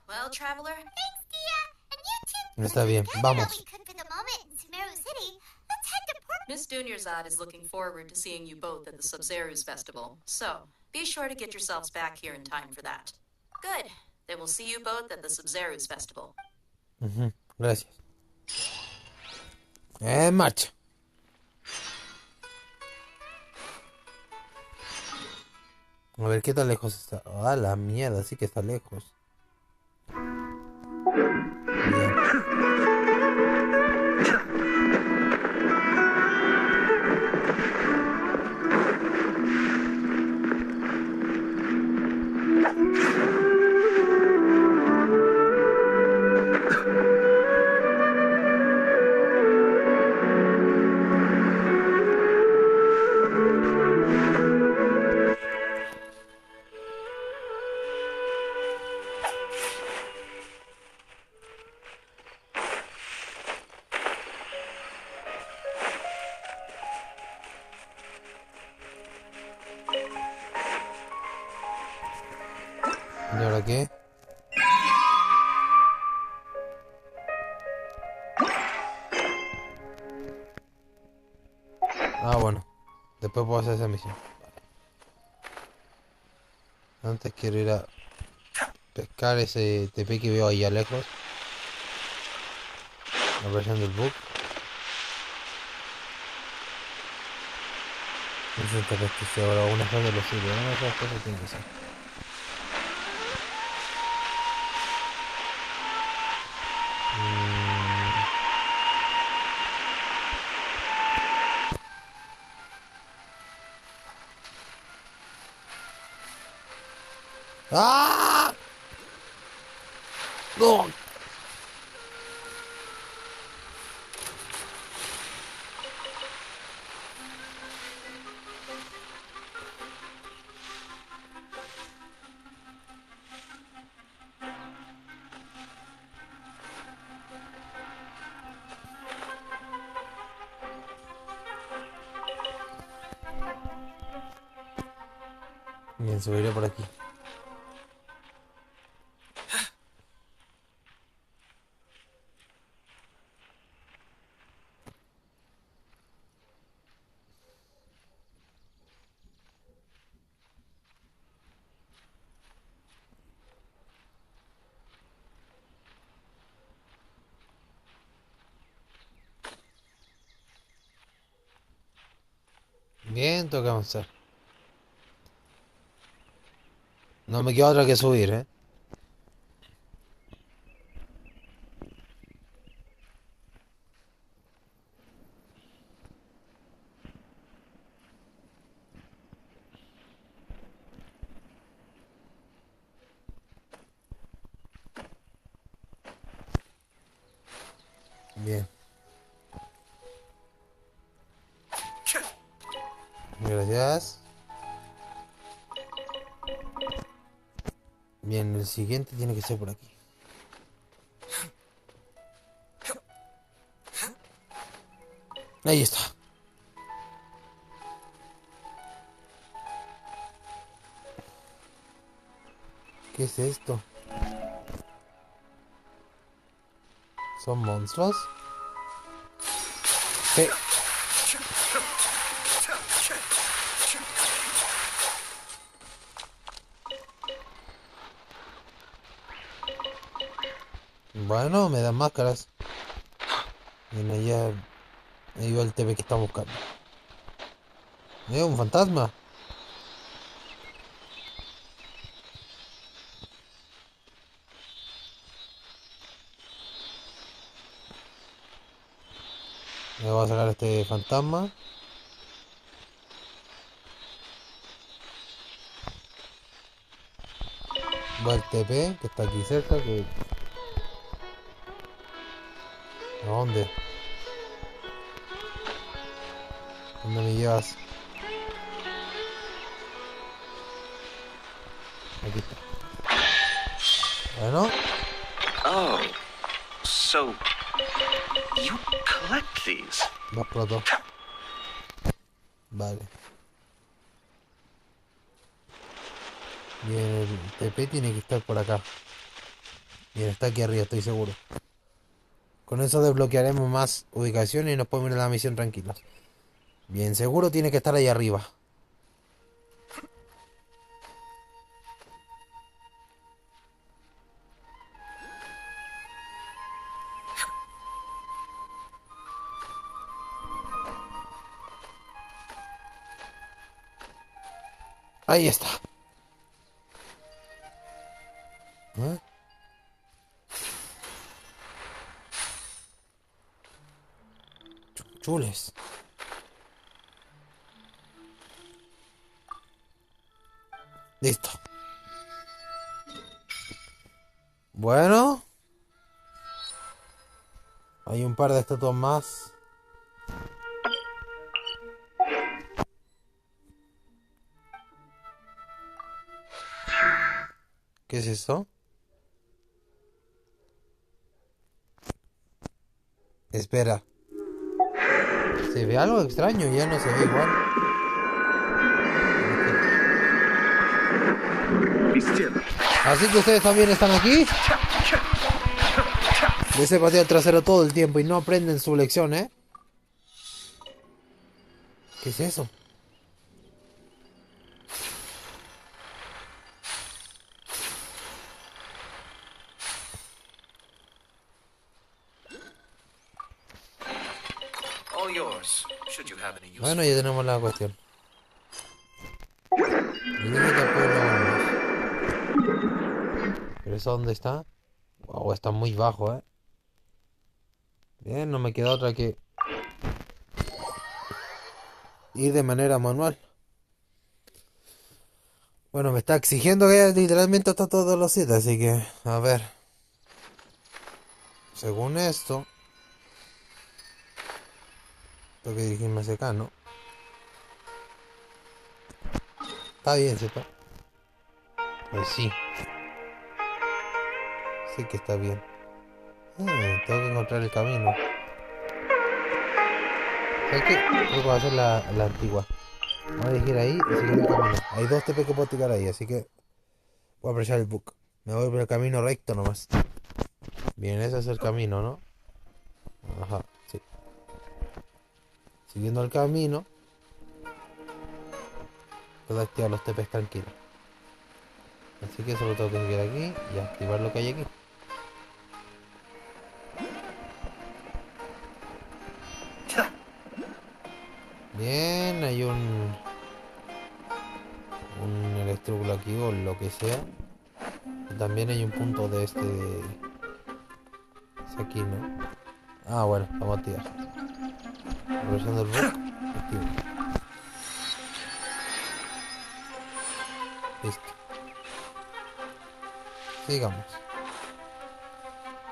Well, traveler... Thanks, Dia. And you two... Está bien, vamos. We could for the moment in Sumeru City. Let's head to Port... Miss Dunyarzad is looking forward to seeing you both at the Sub-Zeru's festival. So, be sure to get yourselves back here in time for that. Good. Then we'll see you both at the Sub-Zeru's festival. Gracias. En marcha. A ver qué tan lejos está. Ah, la mierda, sí que está lejos. Bien. ¿Y ahora qué? Ah, bueno. Después puedo hacer esa misión. Antes quiero ir a pescar ese TP que veo ahí a lejos. Aprovechando el bug. No sé esta que sea ahora una cosa de los sitios. Una de esas cosas tiene que ser. ¡Ah! ¡No! Bien, subiré por aquí. Bien, toca avanzar. No me queda otra que subir, ¿eh? Bien. Gracias. Bien, el siguiente tiene que ser por aquí. Ahí está. ¿Qué es esto? ¿Son monstruos? Sí. Bueno, me dan máscaras. Bien, allá. Ahí va el TP que estamos buscando. Un fantasma. Me voy a sacar este fantasma. Va el TP que está aquí cerca. ¿A dónde? ¿Dónde me llevas? Aquí está. Bueno. Oh, so you collect these? Va pronto. Vale. Bien, el TP tiene que estar por acá. Bien, está aquí arriba, estoy seguro. Con eso desbloquearemos más ubicaciones y nos podemos ir a la misión tranquilos. Bien, seguro tiene que estar ahí arriba. Ahí está. ¿Eh? Chules. Listo. Bueno. Hay un par de estatuas más. ¿Qué es eso? Espera. Se ve algo extraño, ya no se ve igual. Así que ustedes también están aquí. Les he pateado el trasero todo el tiempo y no aprenden su lección, ¿eh? ¿Qué es eso? All yours, should you have any use. Bueno, ya tenemos la cuestión. Dirígete al pueblo Omlet. ¿Pero eso dónde está? Wow, está muy bajo, ¿eh? Bien, no me queda otra que ir de manera manual. Bueno, me está exigiendo que literalmente está todos los 7, así que, a ver. Según esto, tengo que dirigirme hacia acá, ¿no? Está bien, ¿cierto? Pues sí. Sí que está bien. Tengo que encontrar el camino. ¿Sabes qué? Creo que voy a hacer la antigua. Voy a dirigir ahí y seguir el camino. Hay 2 TP que puedo tirar ahí, así que voy a apreciar el bug. Me voy por el camino recto nomás. Bien, ese es el camino, ¿no? Ajá, sí. Siguiendo el camino, puedo activar los TPs tranquilos. Así que solo tengo que seguir aquí y activar lo que hay aquí. Bien, hay un electróculo aquí o lo que sea. Y también hay un punto de este. Es aquí, ¿no? Ah, bueno, vamos a activar. Aprovechando el bug, activo. Listo. Sigamos.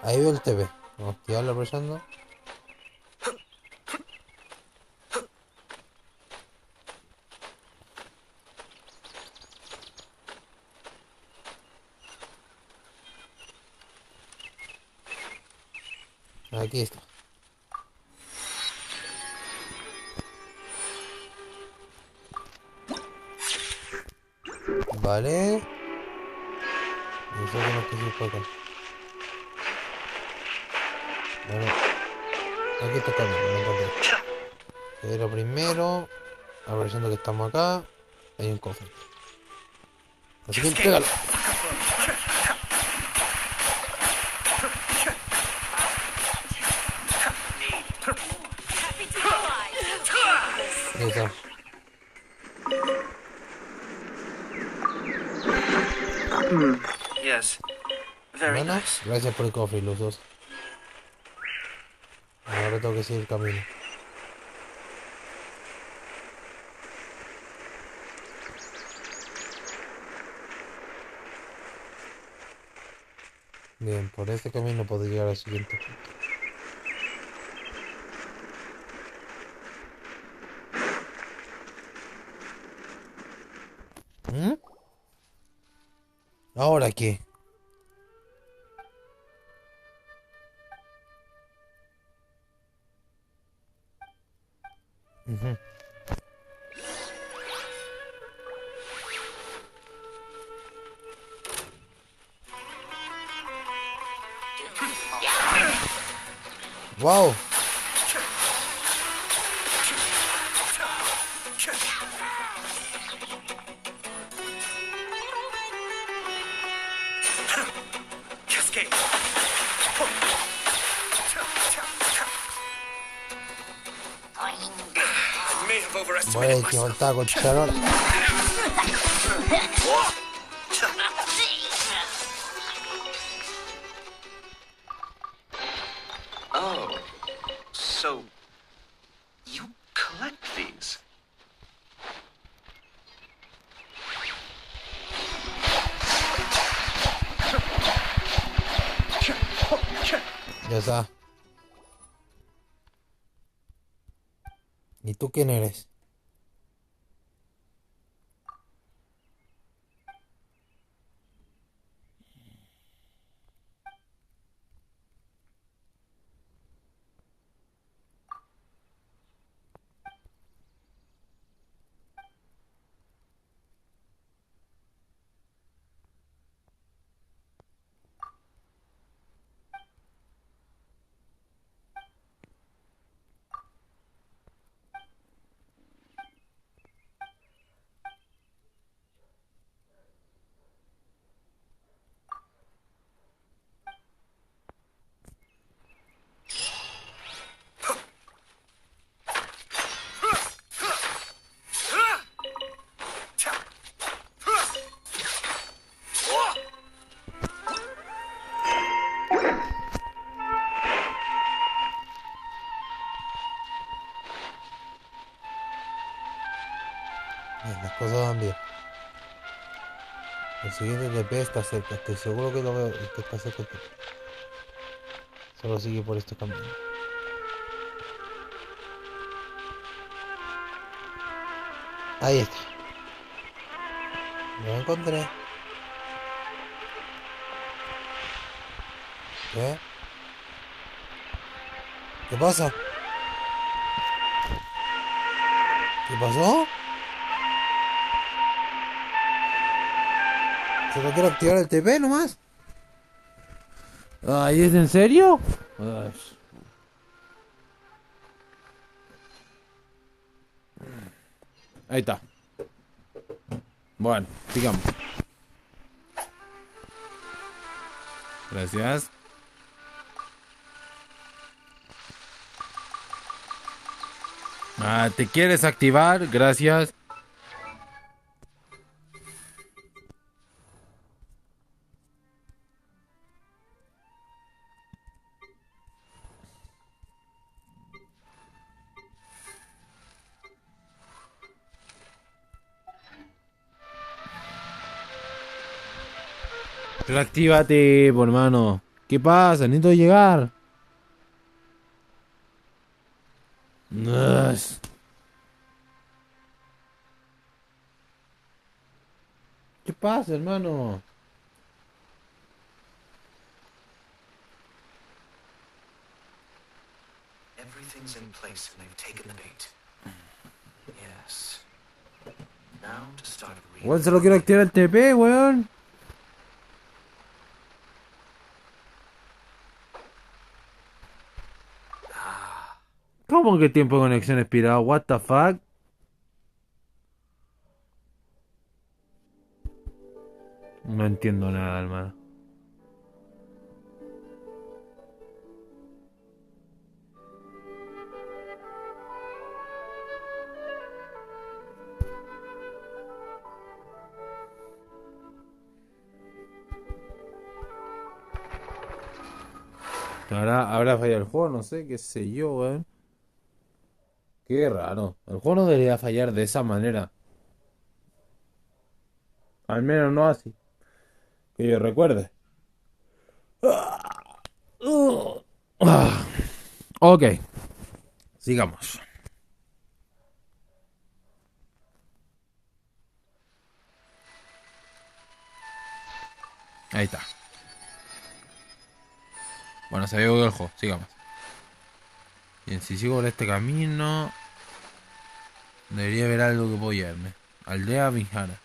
Ahí veo el TV. Vamos a activarlo aprovechando. Aquí está. Vale. Eso tenemos que ir por acá. Bueno. Aquí está el camino, lo encontré. Pero primero, aprovechando que estamos acá, hay un cofre. Así que pégalo. Ahí está. Yes. Very Bueno, nice. gracias por el cofre, los dos. Ahora tengo que seguir el camino. Bien, por este camino puedo llegar al siguiente punto. ¿Mm? ¿Ahora qué? Ujú. Wow. Voy a equivocar con Charol. Oh, so you collect these? Ya está. ¿Y tú quién eres? Las cosas van bien. El siguiente TP está cerca. Estoy seguro que lo veo. Que está cerca. Solo sigue por este camino. Ahí está. Lo encontré. ¿Qué? ¿Qué pasa? ¿Qué pasó? ¿Solo quiero activar el TP nomás? Ay, ¿es en serio? Ay. Ahí está. Bueno, sigamos. Gracias. ¿te quieres activar? Gracias. Pero actívate, por hermano. ¿Qué pasa? Necesito llegar. Ugh. ¿Qué pasa, hermano? Everything's in place and they've taken the bait. Yes. Now to start reading. Weón, solo quiero activar el TP, weón. ¿Cómo que tiempo de conexión expirado? What the fuck? No entiendo nada, hermano. Habrá fallado el juego, no sé, qué sé yo, weón. Qué raro. El juego no debería fallar de esa manera. Al menos no así. Que yo recuerde. Ok. Sigamos. Ahí está. Bueno, se ve el juego. Sigamos. Bien, si sigo por este camino, debería haber algo que puedo llevarme. Aldea Vijara.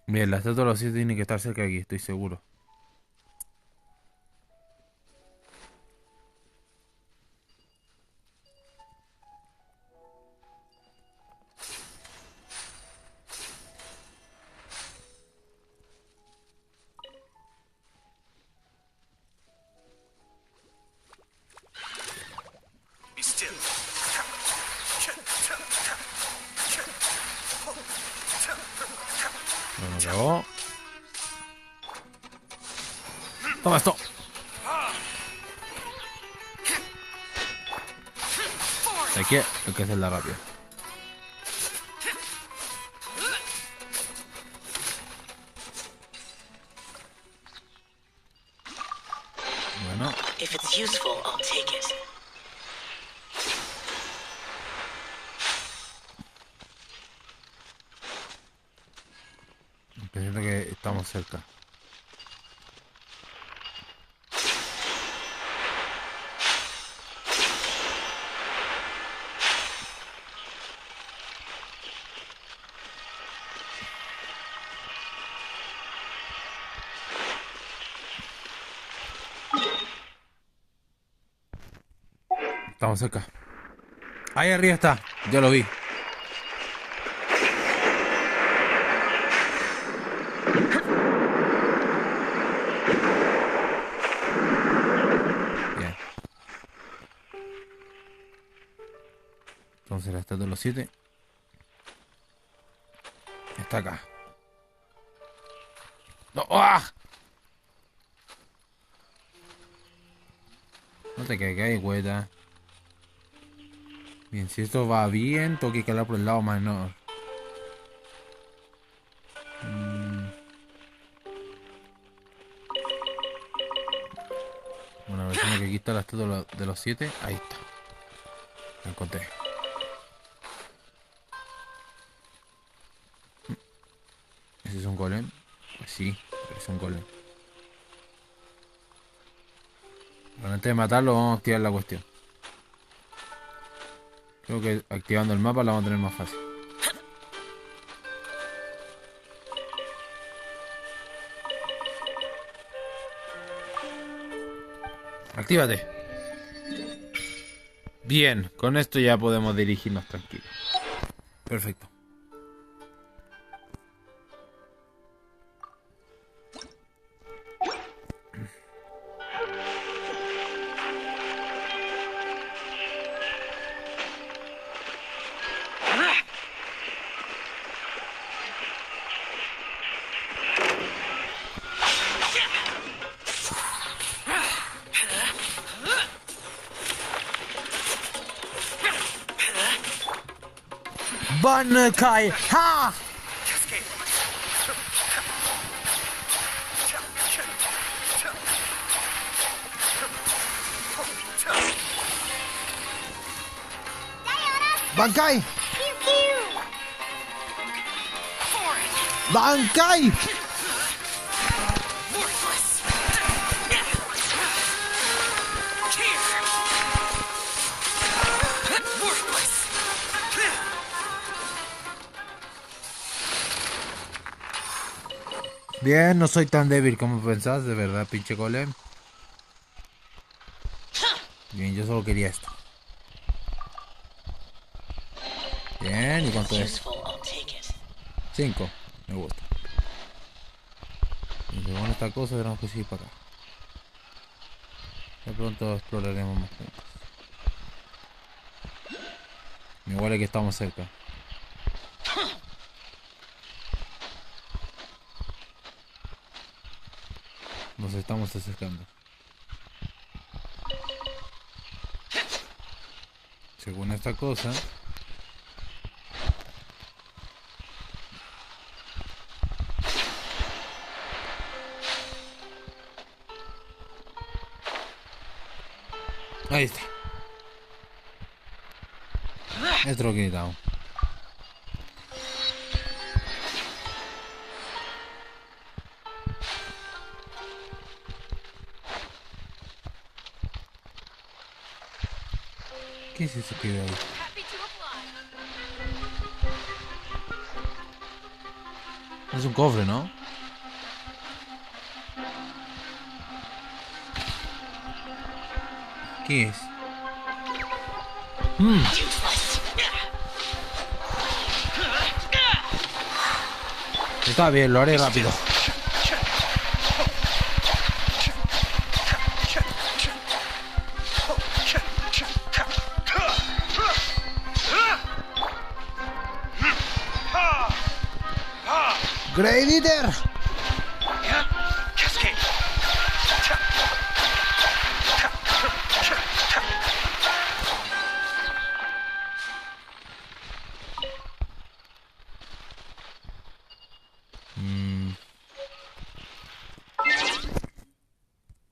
Bien, la estatua de los 7 tiene que estar cerca de aquí, estoy seguro. Bueno, toma esto. Aquí hay que hacerla rápido. Bueno. If it's useful, I'll take it. Siento que estamos cerca. Estamos cerca. Ahí arriba está, ya lo vi. Bien. Entonces la estatua de los 7 está acá. No, ¡ah! No te caigas, güeta. Bien, si esto va bien, tengo que calar por el lado menor. Bueno, a ver, tengo que aquí está la estatua de los 7. Ahí está. La encontré. ¿Ese es un golem? Pues sí, es un golem. Bueno, antes de matarlo vamos a activar la cuestión. Creo que activando el mapa la vamos a tener más fácil. Actívate. Bien, con esto ya podemos dirigirnos tranquilos. Perfecto. Bankai! Ha! Bankai! Bankai! Bien, no soy tan débil como pensás, de verdad, pinche golem. Bien, yo solo quería esto. Bien, ¿y cuánto es? 5, me gusta. Y según esta cosa tenemos que seguir para acá. De pronto exploraremos más juntos. Me huele que estamos cerca. Nos estamos acercando. Según esta cosa. Ahí está. Esto lo que necesitamos. ¿Qué es eso que veo ahí? Es un cofre, ¿no? ¿Qué es? Está bien, lo haré rápido. Great Eater.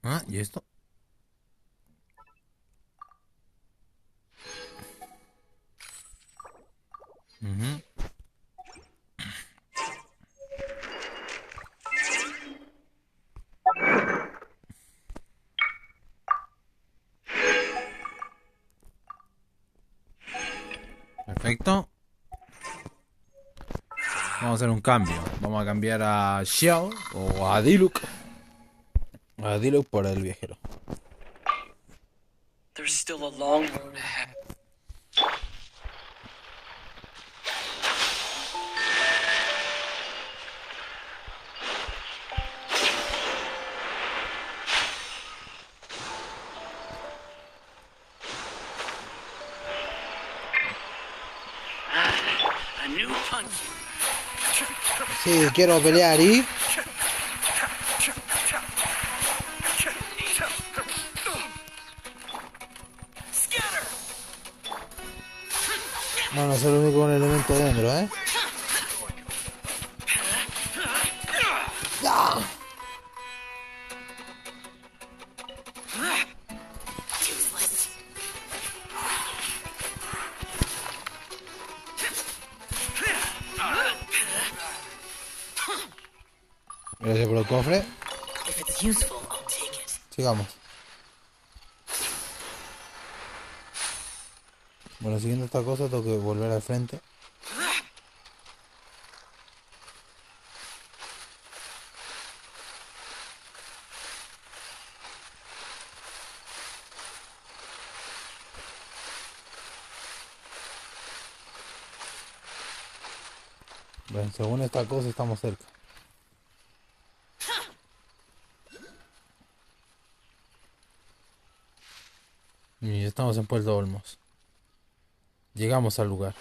Ah, ¿y esto? Perfecto. Vamos a hacer un cambio. Vamos a cambiar a Xiao o a Diluc. A Diluc por el viajero. There's still a long road ahead. A new punch. Sí, quiero pelear y... No, no es el único elemento dentro, ¿eh? ¡Ya! Gracias por el cofre. Sigamos. Bueno, siguiendo esta cosa tengo que volver al frente. Bueno, según esta cosa estamos cerca. Y estamos en Puerto Olmos. Llegamos al lugar.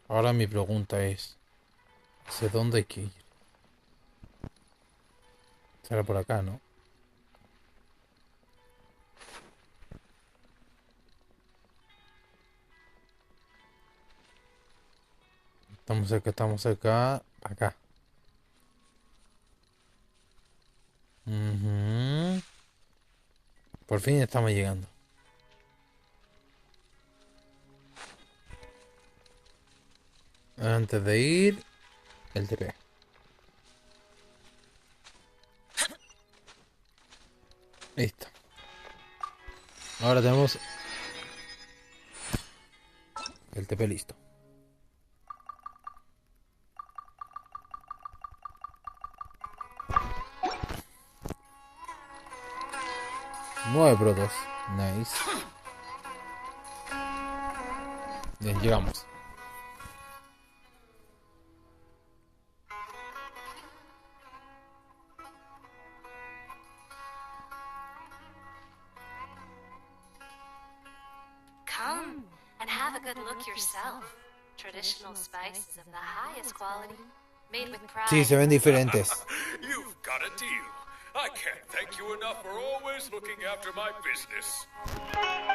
Ahora mi pregunta es, ¿hacia dónde hay que ir? Será por acá, ¿no? Estamos cerca, acá. Por fin estamos llegando. Antes de ir, el TP. Listo. Ahora tenemos el TP listo. Nueve protos. Nice. Bien, llegamos. Come and have a good look yourself. Traditional spices of the highest quality, made with pride. Sí, se ven diferentes. You've got a deal. I can't thank you enough for always looking after my business.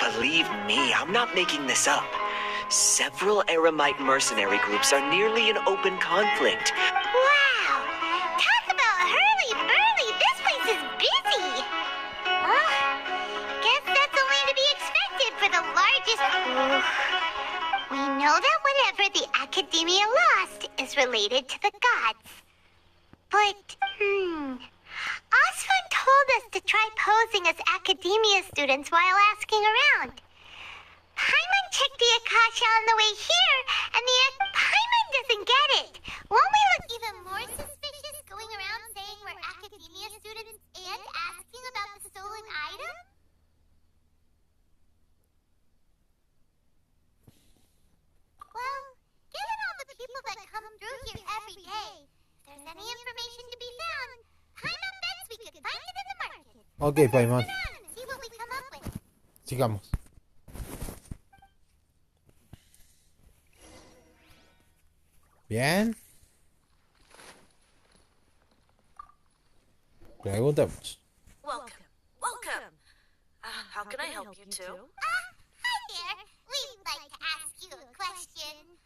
Believe me, I'm not making this up. Several Eremite mercenary groups are nearly in open conflict. Wow! Talk about hurly-burly! This place is busy! Well, guess that's only to be expected for the largest... We know that whatever the Academia lost is related to the gods. But, Osvan told us to try posing as Academia students while asking around. Paimon checked the Akasha on the way here, and Paimon doesn't get it. Won't we look even more suspicious going around saying we're Academia students and asking about the stolen item? Well, given all the people that come through here every day, if there's any information to be found, Paimon bets we could find it in the market. Ok, Paimon. See what we come up with. Sigamos. Bien. Preguntamos. Welcome. Welcome. How can I help you too? Hi there. We'd like to ask you a question.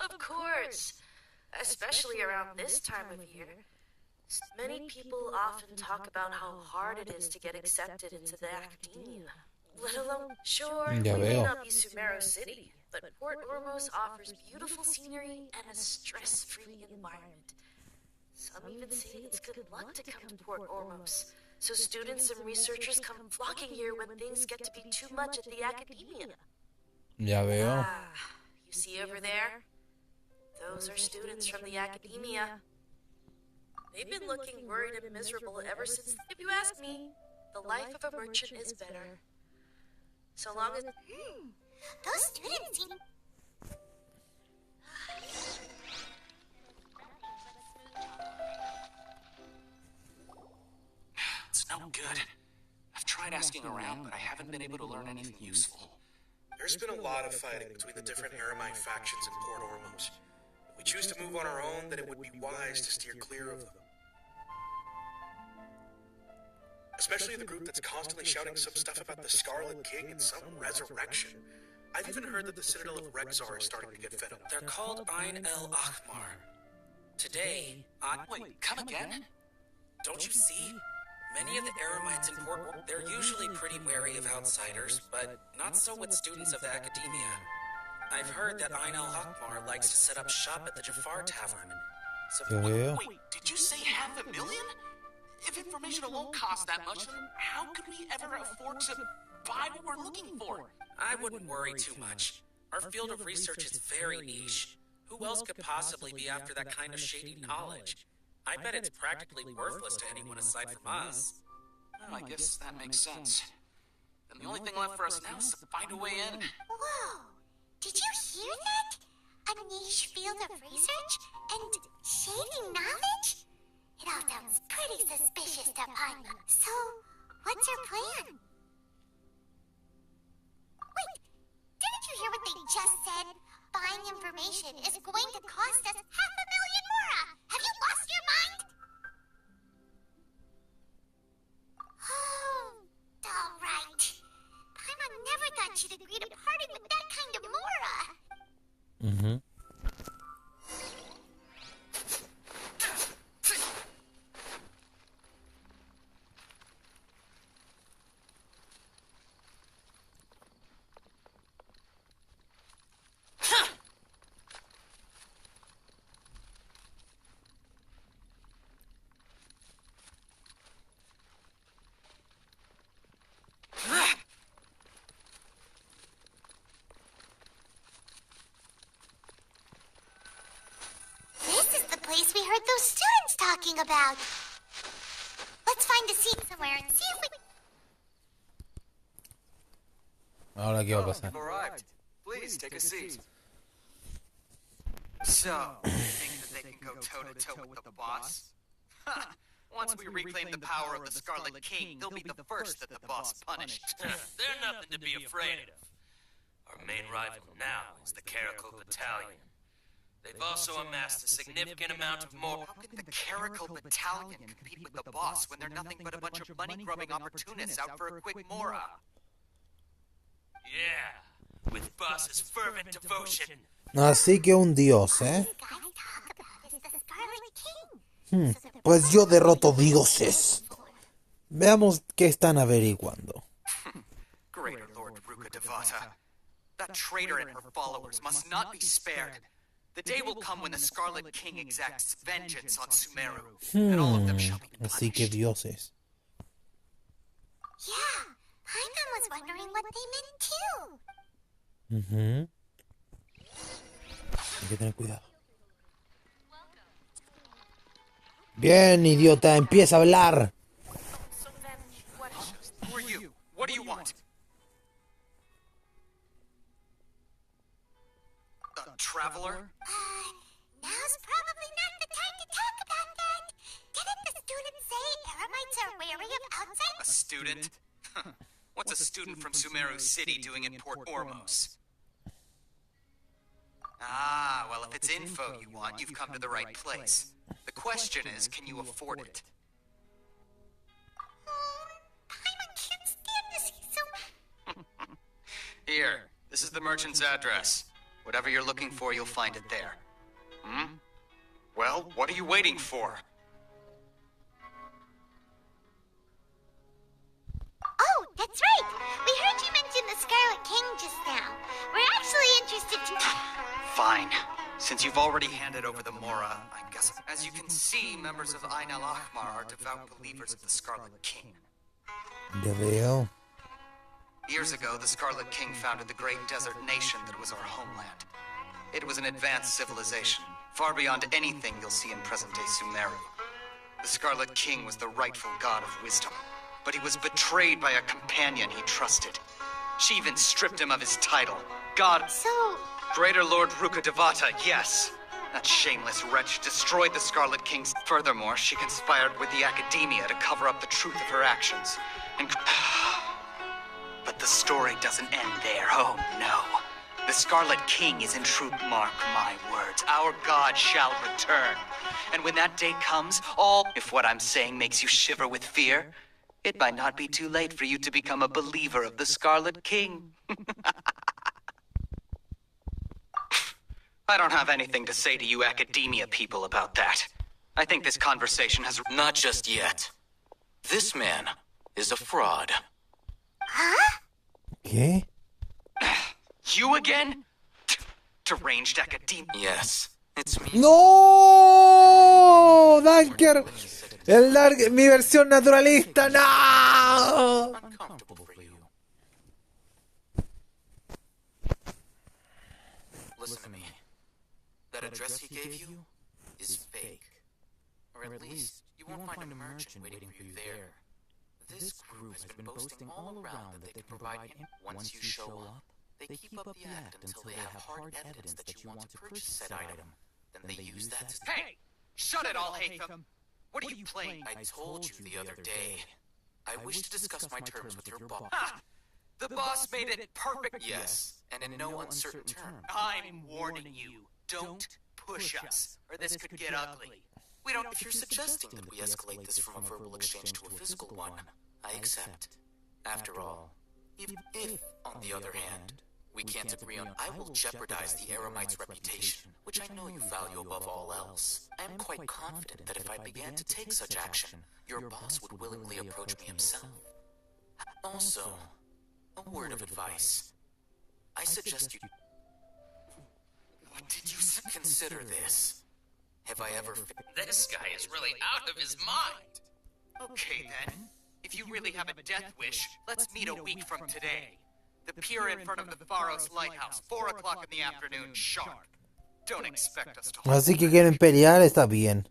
Of course. Especially around this time of year. Many people often talk about how hard it is to get accepted into the academia. Let alone, sure, we may not be Sumeru City, but Port Ormos offers beautiful scenery and a stress-free environment. Some even say it's good luck to come to Port Ormos, so students and researchers come flocking here when things get to be too much at the academia. Ya veo. You see over there? Those are students from the academia. They've been looking worried and miserable ever since, if you ask me, the life of a merchant is better. So long as... Those students seem... It's no good. I've tried asking around, but I haven't been able to learn anything useful. There's been a lot of fighting between the different Eremite factions in Port Ormos. If we choose to move on our own, then it would be wise to steer clear of them. Especially the group that's constantly shouting some stuff about the Scarlet King and some resurrection. I've even heard that the Citadel of Rexar is starting to get fed up. They're called Ain El Akhmar. Today, Wait, come again? don't you see? Many of the Eremites in Port, they're usually pretty wary of outsiders, but not so with students of the academia. I've heard that Ain El Akhmar likes to set up shop at the Jafar Tavern. So Wait, did you say 500,000? If information alone costs that much, then how could we ever afford to buy what we're looking for? I wouldn't worry too much. Our field of research is very niche. Who else could possibly be after that kind of shady knowledge? I bet it's practically worthless to anyone aside from us. Well, I guess that makes sense. Then the only thing left for us now is to find a way in. Whoa! Did you hear that? A niche field of research? And shady knowledge? It all sounds pretty suspicious to Pine. So, what's your plan? Wait, didn't you hear what they just said? Buying information is going to cost us 500,000 mora! Have you lost your mind? Oh, alright. Paimon never thought she'd agree to parting with that kind of mora. Mm-hmm. We heard those students talking about. Let's find a seat somewhere and see if we... Ahora qué va a pasar. You've arrived. Please take a seat. So, you think that they can go toe-to-toe with the boss? Once we reclaim the power of the Scarlet King, they'll be the first that the boss punished. They're nothing to be afraid of. Our main rival now is the Caracal Battalion. They've also amassed a significant amount of more... How can the Caracal Battalion compete with the boss when they're nothing but a bunch of money-grubbing opportunists out for a quick mora? Yeah, with boss's fervent devotion. Así que un dios, Pues yo derroto dioses. Veamos qué están averiguando. Greater Lord Ruka Devata. That traitor and her followers must not be spared. The day will come when the Scarlet King exacts vengeance on Sumeru, and all of them shall be punished. Así que dioses. Yeah, Paimon was wondering what they meant too. Hay que tener cuidado. Bien, idiota, empieza a hablar. Who are you? What do you want? Traveler? Now's probably not the time to talk about that. Didn't the student say Eremites are wary of outsiders? A student? What's a student from Sumeru City doing in Port Ormos? Ah, well, if it's info you want, you've come to the right place. The question is, can you afford it? Paimon can't stand to see so... Here, this is the merchant's address. Whatever you're looking for, you'll find it there. Well, what are you waiting for? Oh, that's right! We heard you mention the Scarlet King just now. We're actually interested to... Fine. Since you've already handed over the Mora, I guess... As you can see, members of Ain El Akhmar are devout believers of the Scarlet King. Ya veo. Years ago, the Scarlet King founded the great desert nation that was our homeland. It was an advanced civilization, far beyond anything you'll see in present-day Sumeru. The Scarlet King was the rightful god of wisdom, but he was betrayed by a companion he trusted. She even stripped him of his title, God... So... Greater Lord Ruka Devata, yes. That shameless wretch destroyed the Scarlet King's... Furthermore, she conspired with the Academia to cover up the truth of her actions, and... But the story doesn't end there, oh no. The Scarlet King is in truth, mark my words. Our god shall return. And when that day comes, all... If what I'm saying makes you shiver with fear, It might not be too late for you to become a believer of the Scarlet King. I don't have anything to say to you academia people about that. I think this conversation has... Not just yet. This man is a fraud. Huh? ¿Qué? You again? Deranged academia. Yes, it's me. ¡No! ¡Danker! Mi versión naturalista, ¡no! Uncomfortable for you. Listen to me. That address he gave you is fake. Or at least, you won't find a merchant waiting for you there. This group has been boasting all around that they can provide... Once you show up, they keep up the act until they have hard evidence that you want to purchase said item. Then they use that to... Hey! Shut it all, Hatham! What are you playing? I told you the other day. I wish to discuss my terms with your boss. Ha! The boss made it perfect. Yes, and in no uncertain term. I'm warning you. Don't push us, or this could get ugly. We don't... If you're suggesting that we escalate this from a verbal exchange to a physical one, I accept. After all, if on the other hand, we can't agree on... I will jeopardize the Eremite's reputation, which I know you value above all else. I am quite confident that if I began to take such action, your boss would willingly approach me himself. Also, a word of advice. I suggest you... What did you consider this? Have I ever... This guy is really out of his mind. Okay, then. If you really have a death wish, let's meet a week from today. The pier in front of the Faros Lighthouse, 4 o'clock in the afternoon, sharp. Don't expect us to... Así que quieren pelear, está bien.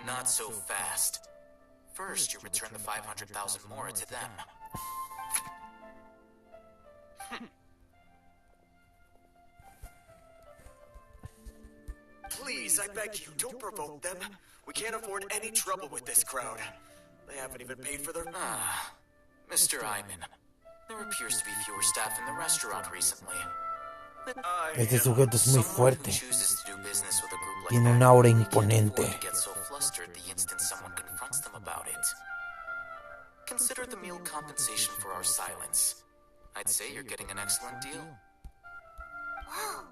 Not so fast. First, you return the 500,000 more to them. Please, I beg you, don't provoke them. We can't afford any trouble with this crowd. They haven't even paid for their... Mr. Iman, there appears to be fewer staff in the restaurant recently. Este sujeto es muy fuerte. Tiene un aura imponente. Consider the meal compensation for our silence. I'd say you're getting an excellent deal. Whoa,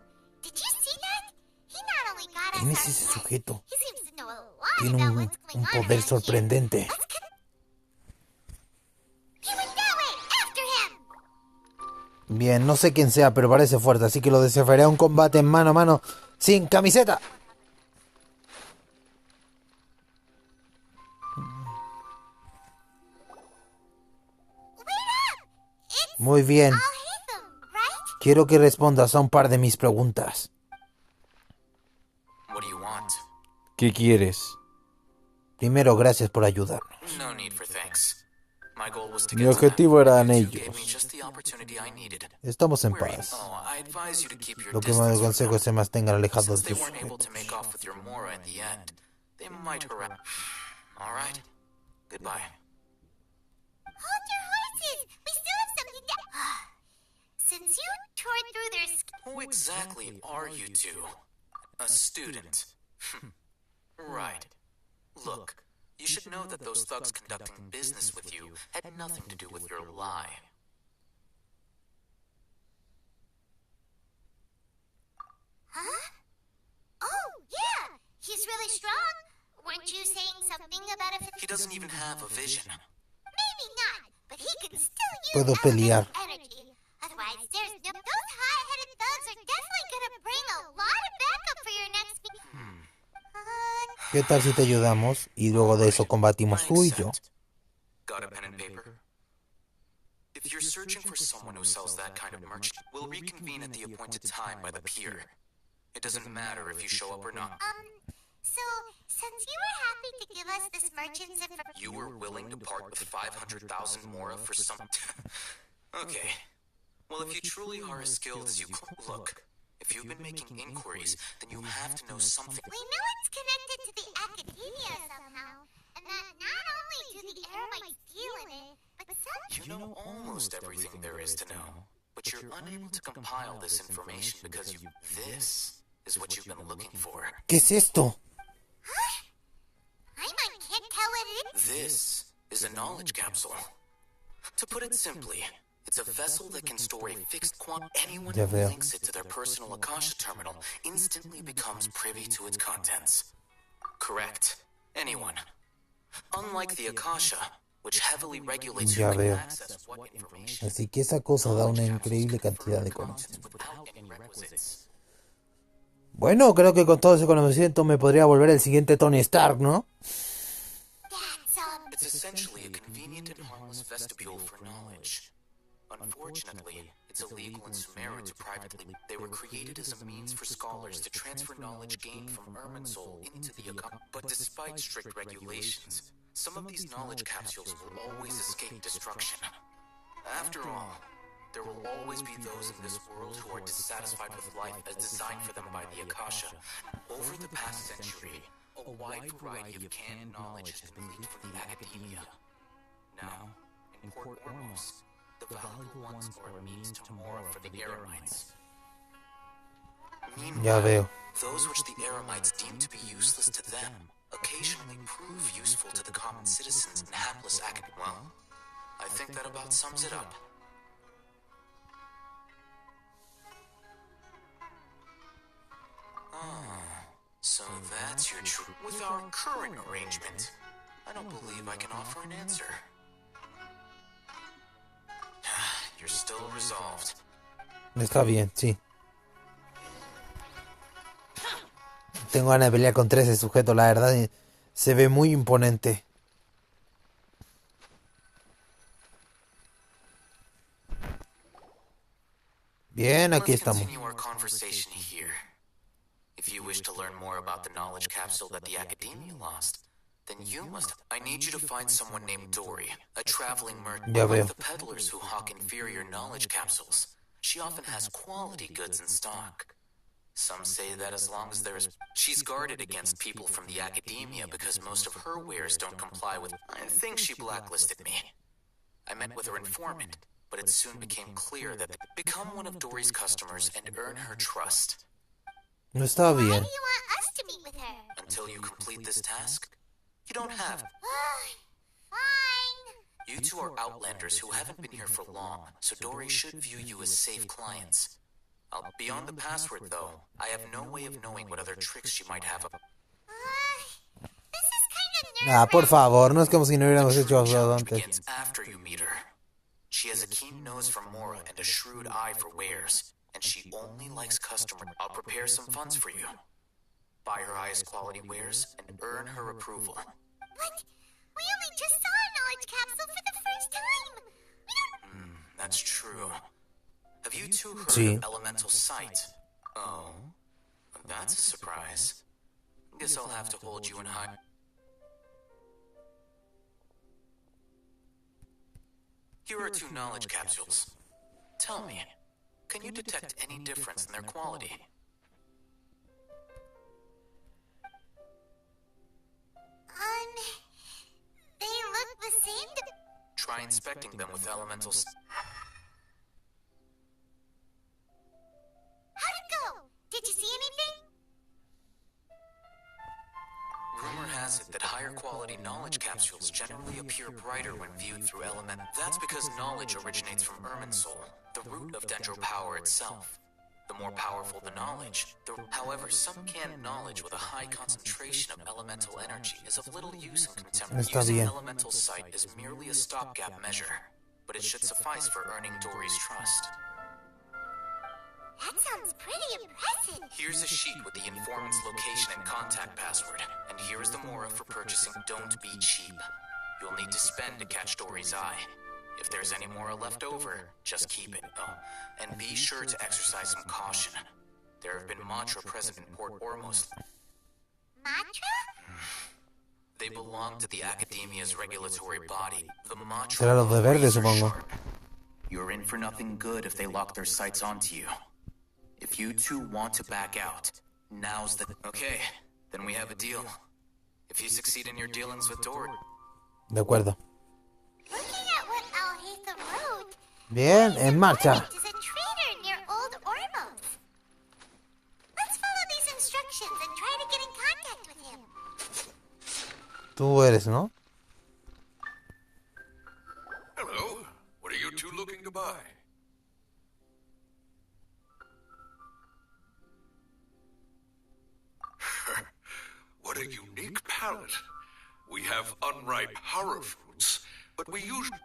did you see that? He not only got ¿Quién us es ese sujeto? he seems to know a lot Tiene about un what's going on poder around sorprendente. here. He went that way, after him. Bien, no sé quién sea, pero parece fuerte, así que lo desafiaré a un combate en mano a mano sin camiseta. Muy bien. Quiero que respondas a un par de mis preguntas. What do you want? ¿Qué quieres? Primero, gracias por ayudarnos. No need for thanks. My goal was to Mi get to objetivo that. eran You two gave ellos. me just the opportunity I needed. Estamos en Where are you- paz. Oh, I advise you to keep your Lo que me distance from aconsejo them. es que se mantengan alejados Since de they sus weren't able to make off with your Mora in the end, they might harass. All right. Goodbye. Hold your horses. We still have something to... Since you tore through their skin... Who exactly are you two? A student. Right. Look, you should know that those thugs conducting business with you had nothing to do with your lie. Huh? Oh, yeah. He's really strong. Weren't you saying something about a... He doesn't even have a vision. Maybe not, but he can still use Puedo pelear. energy. Otherwise, there's no... Those high-headed thugs are definitely gonna bring a lot of backup for your next... ¿Qué tal si te ayudamos y luego de eso combatimos tú y yo? Got a pen and paper? If you're searching for someone who sells that kind of merch, we'll reconvene at the appointed time by the pier. It doesn't matter if you show up or not. So, since you were happy to give us this merchant's information... You were willing to part with 500,000 Mora for some... Okay. Well, if you truly are as skilled as you... Look, if you've been making inquiries, then you have to know something... We know it's connected to the academia somehow, and that not only do the Eremites deal in it, but some... You know almost everything there is to know, but you're unable to compile this information because you... This is what you've been looking for. ¿Qué es esto? I can't tell what This is a knowledge capsule. To put it simply, it's a vessel that can store a fixed quantity. Anyone who links it to their personal Akasha terminal instantly becomes privy to its contents. Correct. Anyone. Unlike the Akasha, which heavily regulates who can access what information. Así que esa cosa da una increíble cantidad de conocimiento. Bueno, creo que con todo ese conocimiento me podría volver el siguiente Tony Stark, ¿no? It's essentially a convenient and harmless vestibule for knowledge. Unfortunately, it's illegal in Sumeru to privately. They were created as a means for scholars to transfer knowledge gained from Irminsul into the Akasha. But despite strict regulations, some of these knowledge capsules will always escape destruction. After all, there will always be those in this world who are dissatisfied with life as designed for them by the Akasha. Over the past century, a wide variety of canned knowledge has been leaked from the academia. Now, in Port Ormos, the valuable ones are a means to Mora for the Eremites. Meanwhile, those which the Eremites deem to be useless to them occasionally prove useful to the common citizens and hapless academics. Well, I think that about sums it up. So that's your truth. With our current arrangement, I don't believe I can offer an answer. You're still resolved. Está bien, sí. Tengo ganas de pelear contra ese sujeto, la verdad. Se ve muy imponente. Bien, aquí estamos. If you wish to learn more about the knowledge capsule that the Academia lost, then you must... I need you to find someone named Dory, a traveling merchant, like the peddlers who hawk inferior knowledge capsules. She often has quality goods in stock. Some say that as long as there's... She's guarded against people from the Academia because most of her wares don't comply with... I think she blacklisted me. I met with her informant, but it soon became clear that... Become one of Dory's customers and earn her trust. No está bien. Why do you want us to meet with her? Until you complete this task, you don't have... Fine. You two are outlanders who haven't been here for long, so Dory should view you as safe clients. Beyond the password, though, I have no way of knowing what other tricks she might have up. This is kind of por favor, no es como si no hubiéramos hecho algo antes. Begins after you meet her. She has a keen nose for Mora and a shrewd eye for wares, and she only likes customers. I'll prepare some funds for you. Buy her highest quality wares and earn her approval. But we only just saw a knowledge capsule for the first time. We don't... That's true. Have you two heard of Elemental Sight? Oh, that's a surprise. Guess I'll have to hold you in high... Here are 2 knowledge capsules. Tell me, can you detect any difference in their quality? They look the same to... Try inspecting them with elementals. How'd it go? Did you see anything? Rumor has it that higher quality knowledge capsules generally appear brighter when viewed through element. That's because knowledge originates from Irminsul, the root of Dendro power itself. The more powerful the knowledge. However, some canned knowledge with a high concentration of elemental energy is of little use in contemporary. Using elemental sight is merely a stopgap measure, but it should suffice for earning Dory's trust. That sounds pretty impressive. Here's a sheet with the informant's location and contact password, and here is the Mora for purchasing. Don't be cheap. You'll need to spend to catch Dory's eye. If there's any Mora left over, just keep it. Oh, and be sure to exercise some caution. There have been Matra present in Port Ormos. Matra? They belong to the Academia's regulatory body. The Matra... Será los de verde, supongo. You're in for nothing good if they lock their sights onto you. If you two want to back out, now's the... Okay, then we have a deal. If you succeed in your dealings with Dory... De acuerdo. Looking at what Alhaitham wrote... Bien, en marcha. ...is a trader near Old Ormos. Let's follow these instructions and try to get in contact with him. Tú eres, ¿no? by. What a unique palate. We have unripe horror fruits, but we usually...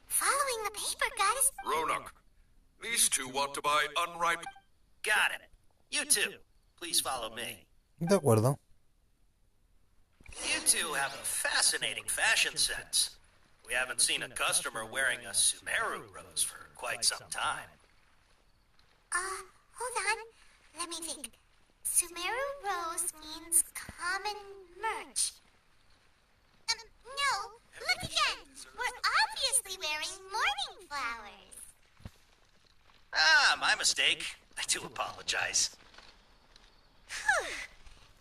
Following the paper, guys. Ronak, these two want to buy unripe... Got it. You two, please follow me. De acuerdo. You two have a fascinating fashion sense. We haven't seen a customer wearing a Sumeru rose for quite some time. Hold on. Let me think. Sumeru rose means common merch. No, look again. We're obviously wearing morning flowers. Ah, my mistake. I do apologize. Whew.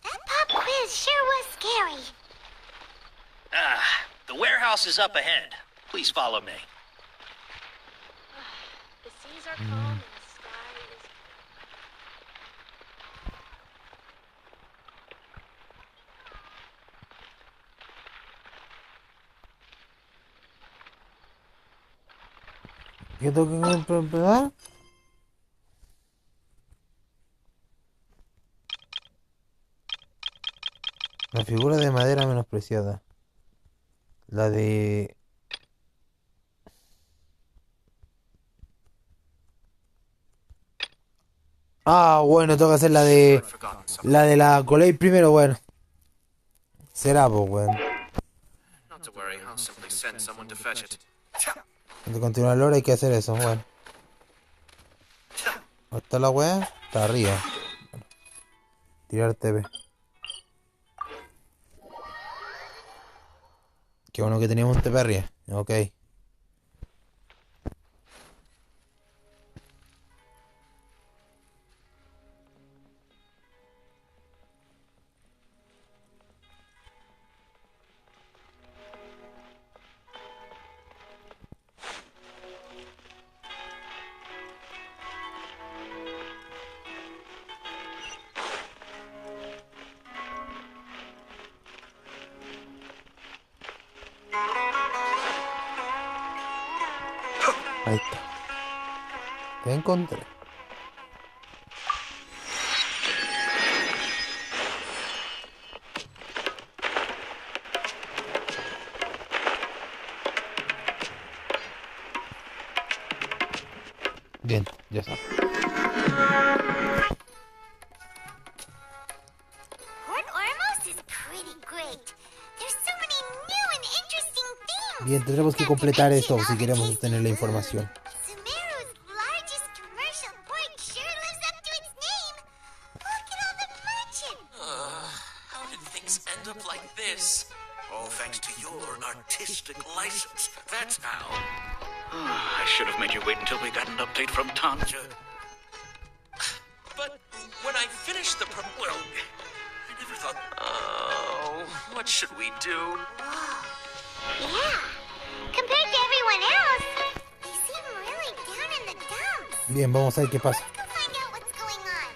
That pop quiz sure was scary. Ah, the warehouse is up ahead. Please follow me. The seas are calm and the sky is... ¿Qué tengo que comprar? La figura de madera menospreciada. La de... Ah, bueno, tengo que hacer la de... La de la Colei primero, bueno. Será, pues, bueno. Not to worry, I'll simply send someone to fetch it. Antes de continuar el lore hay que hacer eso, bueno. ¿Dónde está la wea? Está arriba. Bueno. Tirar TV. Qué bueno que teníamos un TP arriba. Ok. Ahí está. Te encontré. Bien, ya está. Port Ormos is pretty great. There's so many new and interesting things. Bien, tendremos que completar esto si queremos obtener la información. Sumeru's largest commercial port sure lives up to its name. Look at all the merchants. How did things end up like this? All thanks to your artistic license. That's how. I should have made you wait until we got an update from Tanja. But when I finished the well, I never thought... Oh, what should we do? Yeah. Compared to everyone else, they seem really down in the dumps. Bien, vamos a ver qué pasa. Let's go find out what's going on.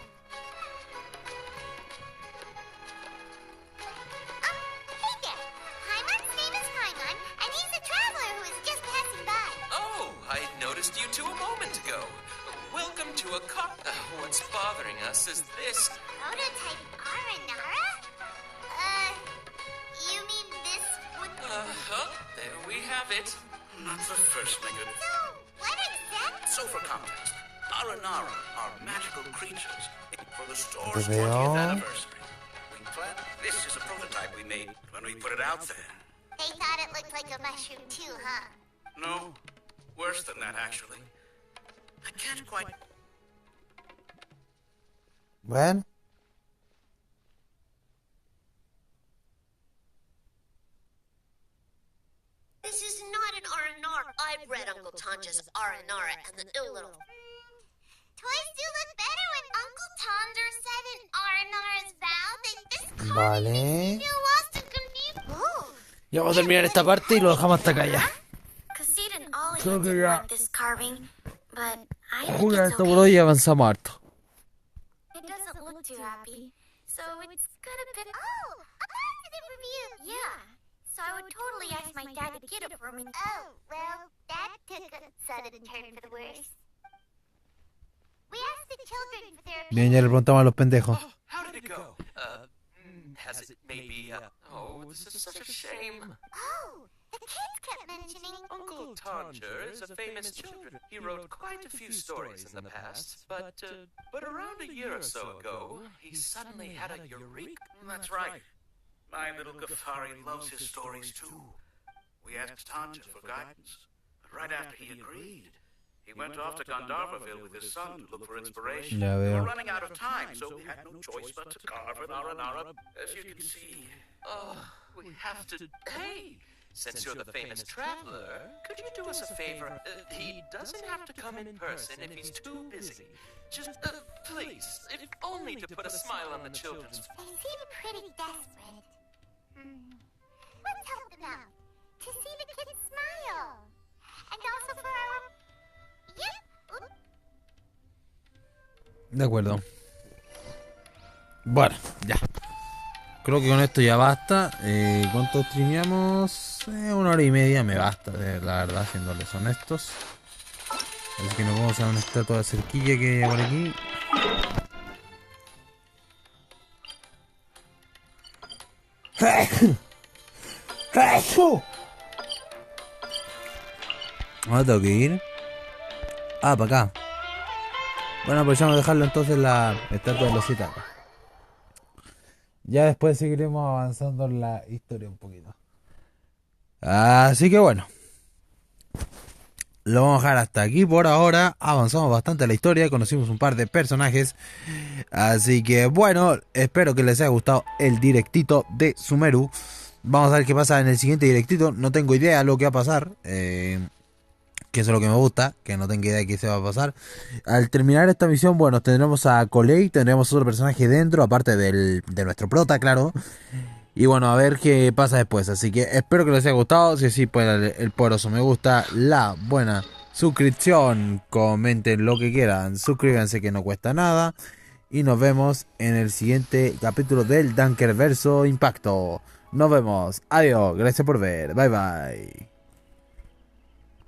Hey there. Paimon's name is Paimon, and he's a traveler who is just passing by. Oh, I noticed you two a moment ago. Welcome to a what's bothering us is this. Prototype Aranara? You mean this would... There we have it. Not the first, Megan. So, what exactly? So for context, Aranara are magical creatures for the store's Te 20th veo. anniversary. This is a prototype we made when we put it out there. They thought it looked like a mushroom too, huh? No, worse than that, actually. I can't quite... Bueno. This is not an Aranara. I've read Uncle Tanja's Aranara and the ill little... Toys do look better when Uncle Tonder said in Aranara's vow that this Vale. feel lost and confused. Ooh. Ya vamos a terminar esta parte y lo dejamos hasta acá ya. Cassid and Ollie Creo que didn't ya. want this carving, but I think Juega it's esto okay. por hoy y avanzamos harto. It doesn't look too happy, so it's gonna pick... Oh, a positive review. Yeah, so I would totally ask my dad to get it for me. Oh, well, that took a sudden turn for the worse. We asked the children for their Bien, ya le preguntamos a los pendejos. How did it go? Has it maybe, oh, this is such a shame. Oh, the kids kept mentioning Uncle Todger is a famous children. He wrote quite a few stories in the past, but around a year or so ago, he suddenly had a eureka. That's right. My little Ghaffari loves his stories too. We asked Tanja for guidance, but right after he agreed, he went off to Gandarvaville with his son to look for inspiration. Ya We veo. were running out of time, so we had no choice but to carve an aranara. As you can see, Oh, we have to. Hey, since you're the famous traveler, could you do us a favor? He doesn't have to come in person if he's too busy. Just, please, if only to put a smile on the children's they seem pretty desperate. Let's help them out. To see the kids smile. And also for our... Yep. Oops. De acuerdo. Bueno, ya. Creo que con esto ya basta. ¿Cuánto streameamos? 1 hora y media me basta, la verdad, siéndoles honestos. Así que nos vamos a una estatua de cerquilla que hay por aquí. ¿Dónde tengo que ir? Ah, para acá. Bueno, pues vamos a dejarlo entonces la estatua de los acá. Ya después seguiremos avanzando en la historia un poquito. Así que bueno. Lo vamos a dejar hasta aquí por ahora. Avanzamos bastante en la historia. Conocimos un par de personajes. Así que bueno, espero que les haya gustado el directito de Sumeru. Vamos a ver qué pasa en el siguiente directito. No tengo idea de lo que va a pasar. Que eso es lo que me gusta, que no tengo idea de qué se va a pasar. Al terminar esta misión, bueno, tendremos a Coley, tendremos otro personaje dentro, aparte de nuestro prota, claro. Y bueno, a ver qué pasa después. Así que espero que les haya gustado. Si así, pues el poderoso me gusta, la buena suscripción, comenten lo que quieran, suscríbanse que no cuesta nada. Y nos vemos en el siguiente capítulo del Dankerverse Impacto. Nos vemos, adiós, gracias por ver, bye bye.